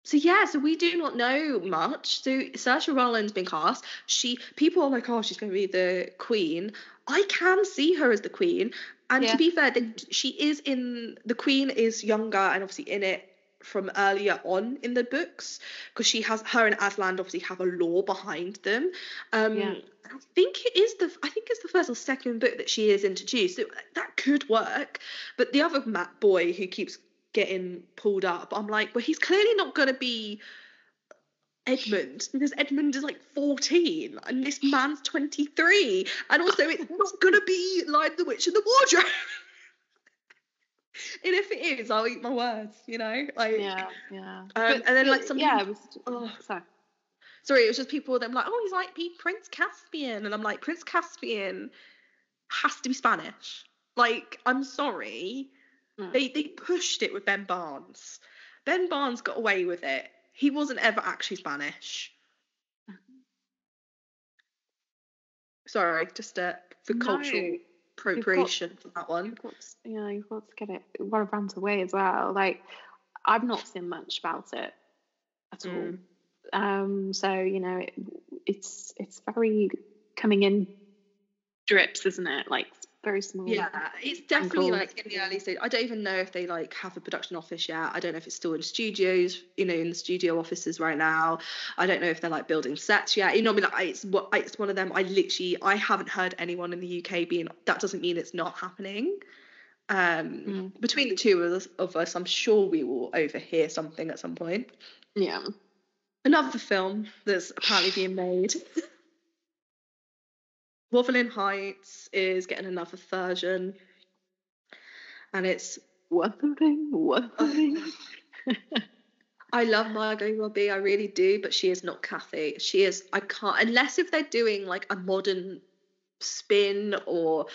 So we do not know much. So Saoirse Ronan's been cast. People are like, oh, she's going to be the queen. I can see her as the queen. And to be fair, the queen is younger and obviously in it from earlier on in the books, because her and Aslan obviously have a lore behind them. I think it's the first or second book that she is introduced, so that could work. But the other Matt boy who keeps getting pulled up, I'm like, well, he's clearly not going to be Edmund, because Edmund is like 14 and this man's 23, and also it's not going to be Lion, the Witch and the Wardrobe. And if it is, I'll eat my words, like. Yeah. And then like some. Yeah, Sorry, it was just people. Them like, oh, he's like Prince Caspian, and I'm like, Prince Caspian has to be Spanish. Like, I'm sorry, they pushed it with Ben Barnes. Ben Barnes got away with it. He wasn't ever actually Spanish. Sorry, just for cultural. appropriation for that one. You've got to get it. You've got to rant away as well. Like, I've not seen much about it at all. So it's very coming in drips, isn't it? Like, very small. Yeah, it's definitely like in the early stage. I don't even know if they like have a production office yet. I don't know if it's still in studios, in the studio offices right now. I don't know if they're like building sets yet. I mean, like, it's one of them. I haven't heard anyone in the UK being, that doesn't mean it's not happening. Between the two of us, I'm sure we will overhear something at some point. Yeah. Another film that's apparently being made. Wuthering Heights is getting another version, and it's Wuthering. I love Margot Robbie, I really do, but she is not Kathy. I can't, unless if they're doing like a modern spin or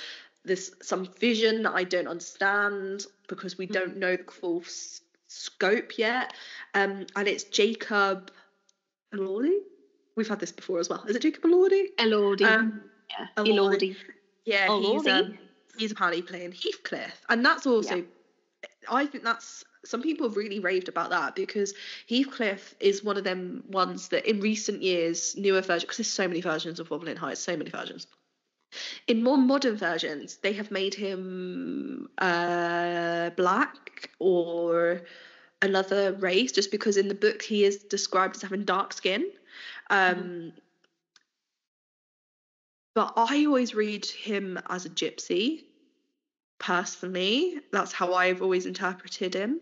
there's some vision that I don't understand because we don't know the full scope yet. And it's Jacob Elordi. We've had this before as well. Is it Jacob Elordi? Elordi. Elordi. Yeah, he's apparently playing Heathcliff, and that's also, I think that's, some people have really raved about that because Heathcliff is one of them ones that in recent years, newer versions, because there's so many versions of Wuthering Heights, so many versions. In more modern versions, they have made him black or another race, just because in the book he is described as having dark skin. But I always read him as a gypsy, personally. That's how I've always interpreted him.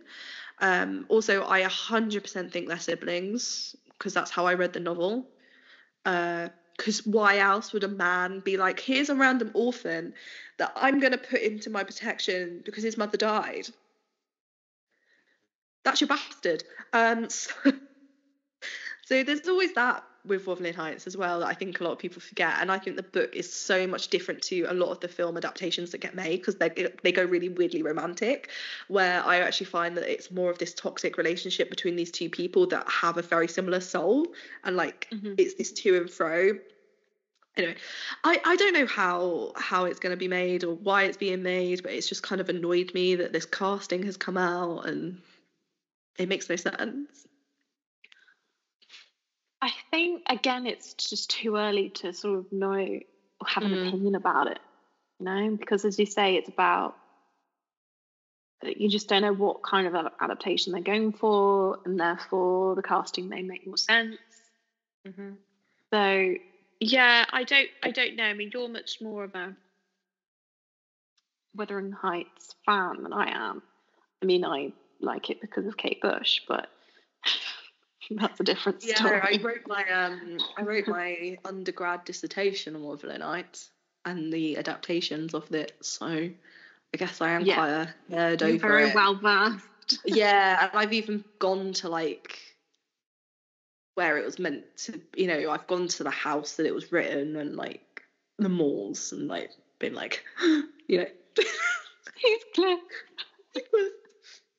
Also, I 100% think they're siblings, because that's how I read the novel. Because why else would a man be like, here's a random orphan that I'm going to put into my protection because his mother died? That's your bastard. So there's always that with Wuthering Heights as well that I think a lot of people forget, and I think the book is so much different to a lot of the film adaptations that get made because they go really weirdly romantic, where I actually find that it's more of this toxic relationship between these two people that have a very similar soul, and like it's this to and fro. Anyway, I don't know how it's going to be made or why it's being made, but it's just kind of annoyed me that this casting has come out and it makes no sense. I think, again, it's just too early to sort of know or have an opinion about it, because as you say, it's about, you just don't know what kind of adaptation they're going for, and therefore the casting may make more sense. So, yeah, I don't know. I mean, you're much more of a Wuthering Heights fan than I am. I mean, I like it because of Kate Bush, but that's a different story. Yeah, I wrote my undergrad dissertation on Wuthering Heights and the adaptations of it, so I guess I am quite a nerd over it. Very well versed. Yeah, and I've even gone to like where it was meant to, I've gone to the house that it was written and like the malls and like been like, Heathcliff.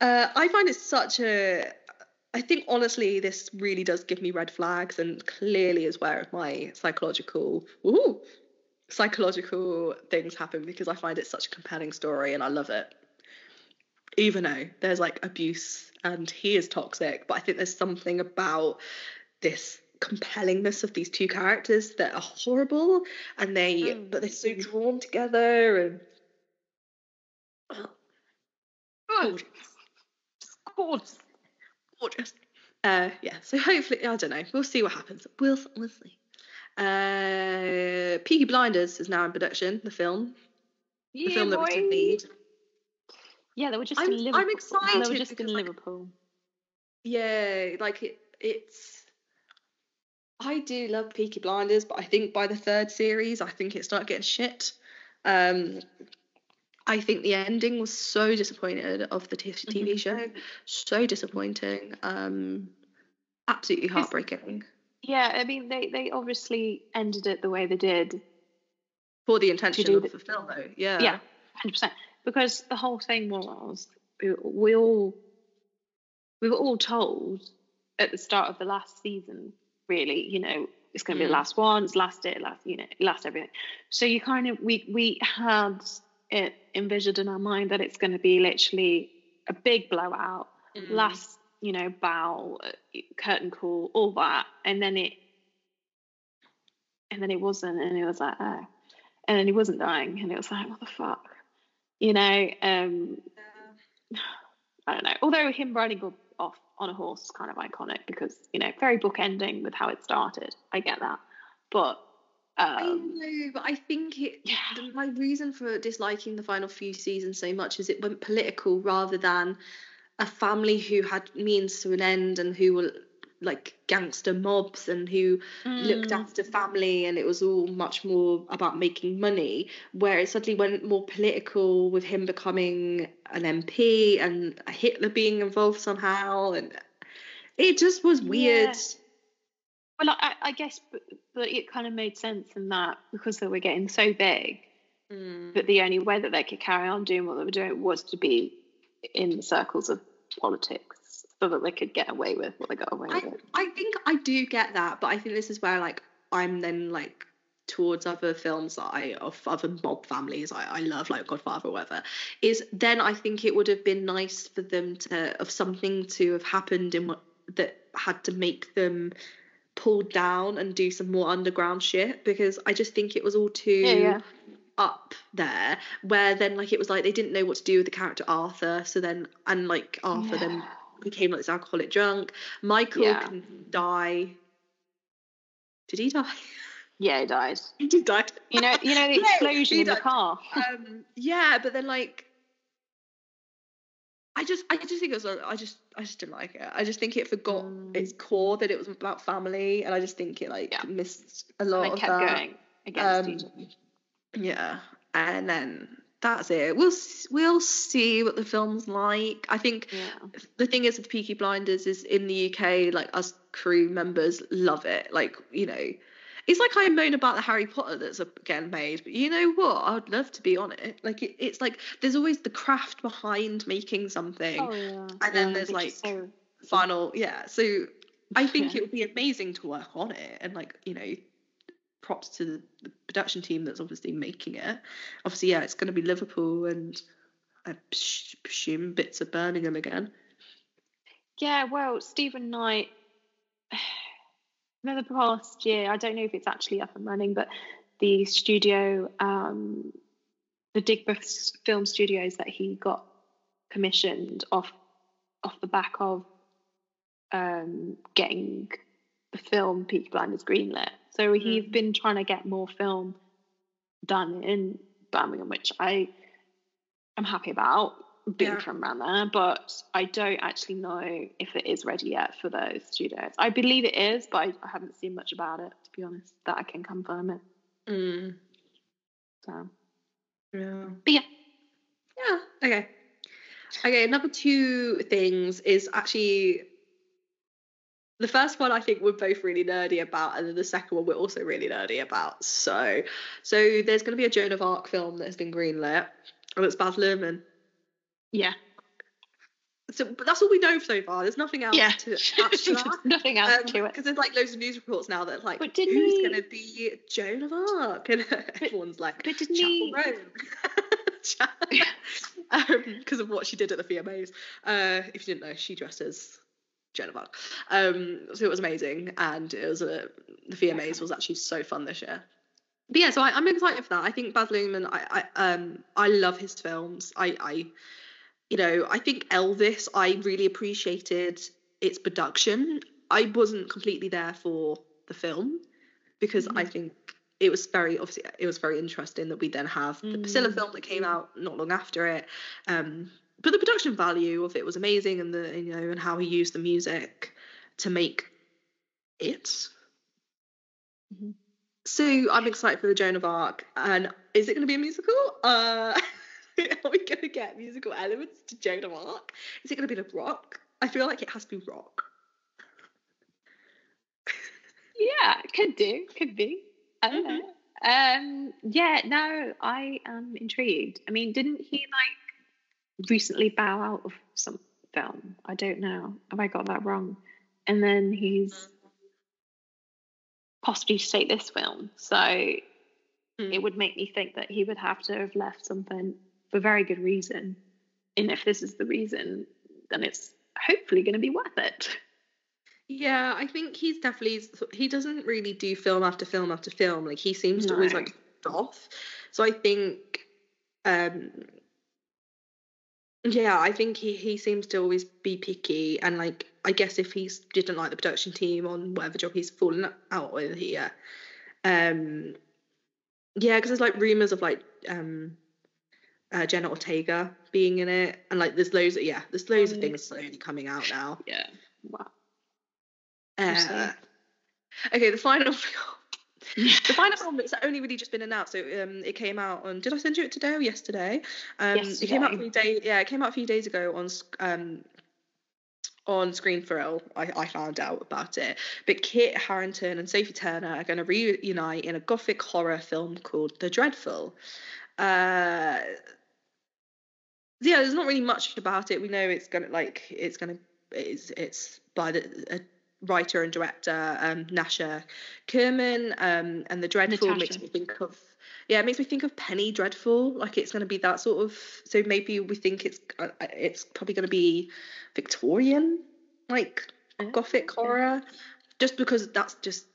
I find it such a, I think honestly this really does give me red flags, and clearly is where my psychological things happen, because I find it such a compelling story and I love it. Even though there's like abuse and he is toxic, but I think there's something about this compellingness of these two characters that are horrible, and but they're so drawn together and gorgeous. So hopefully, I don't know, we'll see what happens. We'll see. Peaky Blinders is now in production, the film. The film that we did need. Yeah, they were just in Liverpool. I'm excited. They were just in Liverpool. Yeah, like it's. I do love Peaky Blinders, but I think by the third series, I think it started getting shit. I think the ending was so disappointed of the TV show. So disappointing. Absolutely heartbreaking. Yeah, I mean, they obviously ended it the way they did. For the intention of the film, though. Yeah. Yeah, 100%. Because the whole thing was, we were all told at the start of the last season, really, it's going to be the last one, it's last day, last everything. So you kind of, we had envisioned in our mind that it's going to be literally a big blowout, last, bow, curtain call, all that, and then it wasn't, and it was like, oh, and then he wasn't dying, and it was like, what the fuck, I don't know. Although him riding off on a horse is kind of iconic because, very book ending with how it started. I get that. But I know, but I think my reason for disliking the final few seasons so much is it went political rather than a family who had means to an end and who were like gangster mobs and who looked after family, and it was all much more about making money, where it suddenly went more political with him becoming an MP and Hitler being involved somehow, and it just was weird. Well, I guess, but it kind of made sense in that because they were getting so big that the only way that they could carry on doing what they were doing was to be in the circles of politics, so that they could get away with what they got away with. I think I do get that, but I think this is where like I'm then like towards other films that of other mob families I love, like Godfather or whatever, is then I think it would have been nice for them of something to have happened that had to make them pull down and do some more underground shit, because I just think it was all too up there, where then like it was like they didn't know what to do with the character Arthur, so then Arthur then became like this alcoholic drunk. Michael can die. Did he die? Yeah, he died. He did die. The explosion in the car. But then like I just think it was I just didn't like it. I just think it forgot its core, that it was about family, and I just think it missed a lot of that. Kept going against each other. Yeah, and then that's it. We'll see what the film's like. I think the thing is with Peaky Blinders is in the UK, like us crew members love it. Like, it's like I moan about the Harry Potter that's getting made, but you know what? I'd love to be on it. Like it's like there's always the craft behind making something, and then there's like final. So I think it would be amazing to work on it, and props to the production team that's obviously making it. Obviously, it's going to be Liverpool and I presume bits of Birmingham again. Yeah, well, Stephen Knight, the past year, I don't know if it's actually up and running, but the studio, the Digbeth Film Studios that he got commissioned off the back of getting the film Peaky Blinders greenlit. So he's been trying to get more film done in Birmingham, which I am happy about being from around there, but I don't actually know if it is ready yet for those studios. I believe it is, but I haven't seen much about it, to be honest, that I can confirm it. So but okay, number two things is actually the first one I think we're both really nerdy about, and then the second one we're also really nerdy about. So there's going to be a Joan of Arc film that has been greenlit, and it's Baz Luhrmann. Yeah. So, but that's all we know so far. There's nothing else to that. Nothing else to it. Because there's like loads of news reports now that like, who's going to be Joan of Arc? And everyone's like, but didn't he? Because of what she did at the VMAs. If you didn't know, she dressed as Joan of Arc. So it was amazing, and it was the VMAs was actually so fun this year. But yeah, so I'm excited for that. I think Baz Luhrmann, I love his films. I think Elvis, I really appreciated its production. I wasn't completely there for the film because I think it was very interesting that we then have the Priscilla film that came out not long after it. But the production value of it was amazing, and and how he used the music to make it. So I'm excited for the Joan of Arc. And is it going to be a musical? Are we going to get musical elements to Joan of Arc? Is it going to be like rock? I feel like it has to be rock. Yeah, could be. I don't know. No, I am intrigued. I mean, didn't he recently bow out of some film? I don't know. Have I got that wrong? And then he's possibly to take this film. So it would make me think that he would have to have left something for very good reason. And if this is the reason, then it's hopefully going to be worth it. Yeah, I think he doesn't really do film after film after film. Like, he seems to always like off. So I think, yeah, I think he seems to always be picky, and like, I guess if he didn't like the production team on whatever job he's fallen out with here, yeah, because there's like rumors of like Jenna Ortega being in it, and like there's loads of things slowly coming out now. Yeah. Wow. Okay, the final film that's only really just been announced. So it came out on. Did I send you it today or yesterday? Yesterday. It came out it came out a few days ago on Screen Thrill. I found out about it. But Kit Harington and Sophie Turner are going to reunite in a gothic horror film called The Dreadful. Yeah, there's not really much about it. We know it's by the writer and director Nasha Kerman, and The Dreadful makes me think of Penny Dreadful. Like, it's going to be that sort of, so maybe we think it's probably going to be Victorian, like gothic horror, just because that's just,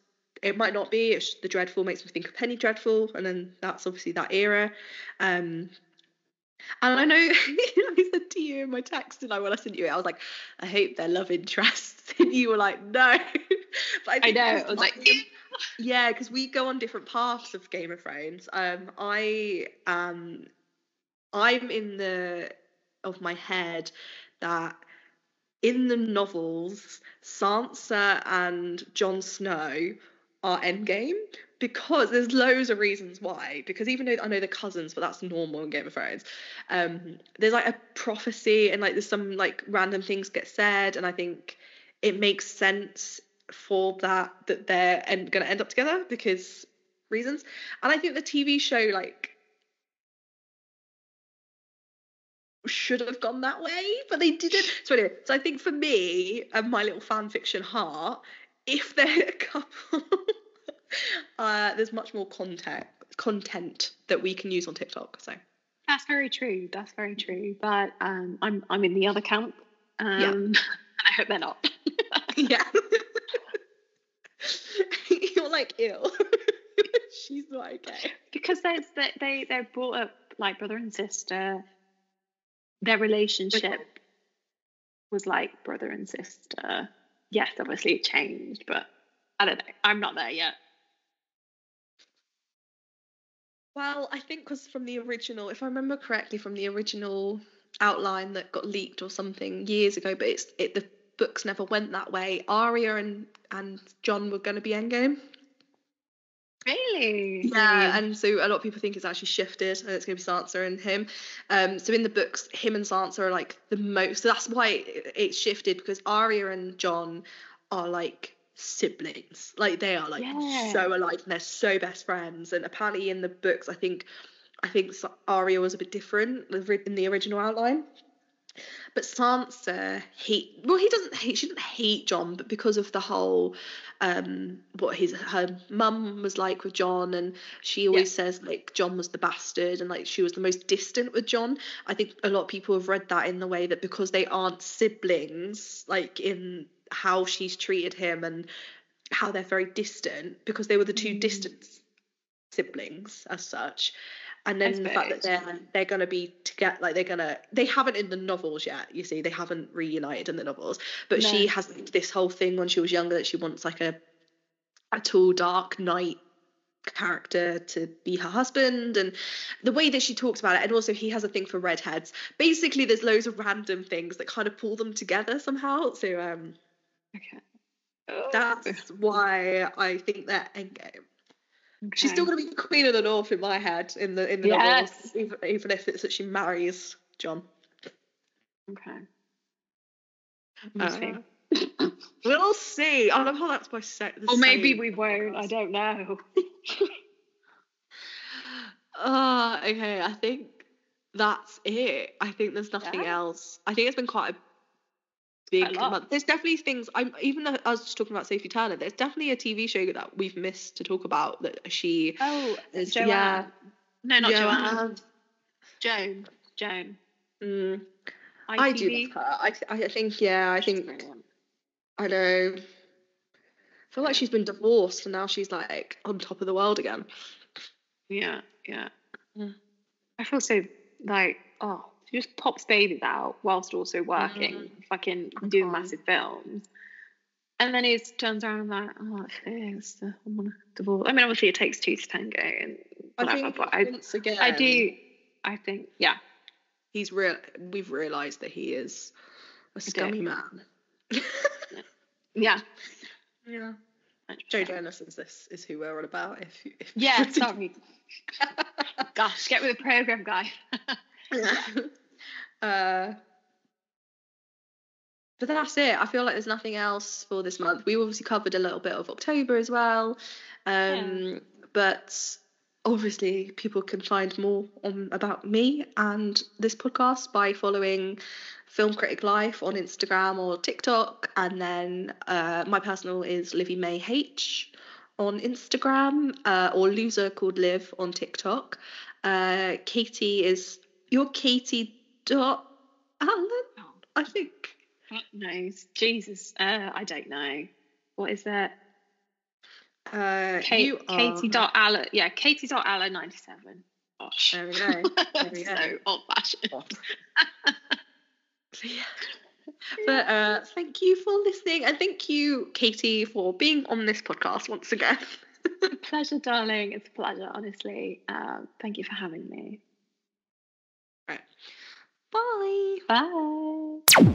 it might not be. It's The Dreadful makes me think of Penny Dreadful, and then that's obviously that era. And I know I said to you in my text, and when I sent you it, I was like, I hope they're love interests. And you were like, no. But I know. I was like, yeah, because we go on different paths of Game of Thrones. I'm in of my head that in the novels, Sansa and Jon Snow are endgame. Because there's loads of reasons why. Because even though I know they're cousins, but that's normal in Game of Thrones, there's like a prophecy, and like there's some like random things get said, and I think it makes sense for that they're going to end up together because reasons. And I think the TV show like should have gone that way, but they didn't. So anyway, so I think for me and my little fan fiction heart, if they're a couple. There's much more content that we can use on TikTok. So that's very true. But I'm in the other camp. And I hope they're not. Yeah. You're like, ew. She's not okay. Because they're brought up like brother and sister. Their relationship was like brother and sister. Yes, obviously it changed, but I don't know. I'm not there yet. Well, I think because from the original, if I remember correctly, from the original outline that got leaked or something years ago, but the books never went that way. Arya and Jon were going to be endgame. Really? Yeah, and so a lot of people think it's actually shifted, and it's going to be Sansa and him. So in the books, him and Sansa are like the most. So that's why it's shifted, because Arya and Jon are like siblings. Like, they are like so alike, and they're so best friends. And apparently in the books, I think Arya was a bit different in the original outline. But Sansa, she doesn't hate Jon, but because of the whole what her mum was like with Jon, and she always says like Jon was the bastard, and like she was the most distant with Jon. I think a lot of people have read that in the way that because they aren't siblings, like in how she's treated him and how they're very distant, because they were the two distant siblings as such. And then the fact that they're going to be together, like they haven't in the novels yet, you see, they haven't reunited in the novels, but she has this whole thing when she was younger that she wants like a tall, dark knight character to be her husband, and the way that she talks about it, and also he has a thing for redheads. Basically, there's loads of random things that kind of pull them together somehow. So that's why I think they're endgame. Okay. She's still going to be the Queen of the North in my head in the novels, even if it's that she marries Jon. Okay. We'll see. I love how that's by set. Or maybe we won't. I don't know. Okay. I think that's it. I think there's nothing else. I think it's been quite a big month. There's definitely things. Even though I was just talking about Sophie Turner, there's definitely a TV show that we've missed to talk about that she. Oh, is, Joanne. Yeah. No, not Yeah. Joan. Joan. I do love her. I think. I know. I feel like she's been divorced and now she's like on top of the world again. Yeah. I feel so like, she just pops babies out whilst also working, fucking doing massive films. And then he turns around and like, it's I want to divorce. I mean, obviously it takes two to tango and whatever, but once again, I think, yeah. We've realised that he is a scummy man. Yeah. Yeah. Joe Jonas is who we're on about. Yeah, sorry. Gosh, get with the program, guy. But that's it. I feel like there's nothing else for this month. We obviously covered a little bit of October as well. But obviously people can find more about me and this podcast by following Film Critic Life on Instagram or TikTok, and then my personal is Livy May H on Instagram, or Loser Called Liv on TikTok. Katie is your Katie.Allen, I think. Nice. Jesus. I don't know. What is that? Katie.Allen. Yeah, Katie.Allen 97. Gosh. There we go. So old fashioned. But thank you for listening, and thank you, Katie, for being on this podcast once again. Pleasure, darling. It's a pleasure, honestly. Thank you for having me. Right. Bye. Bye.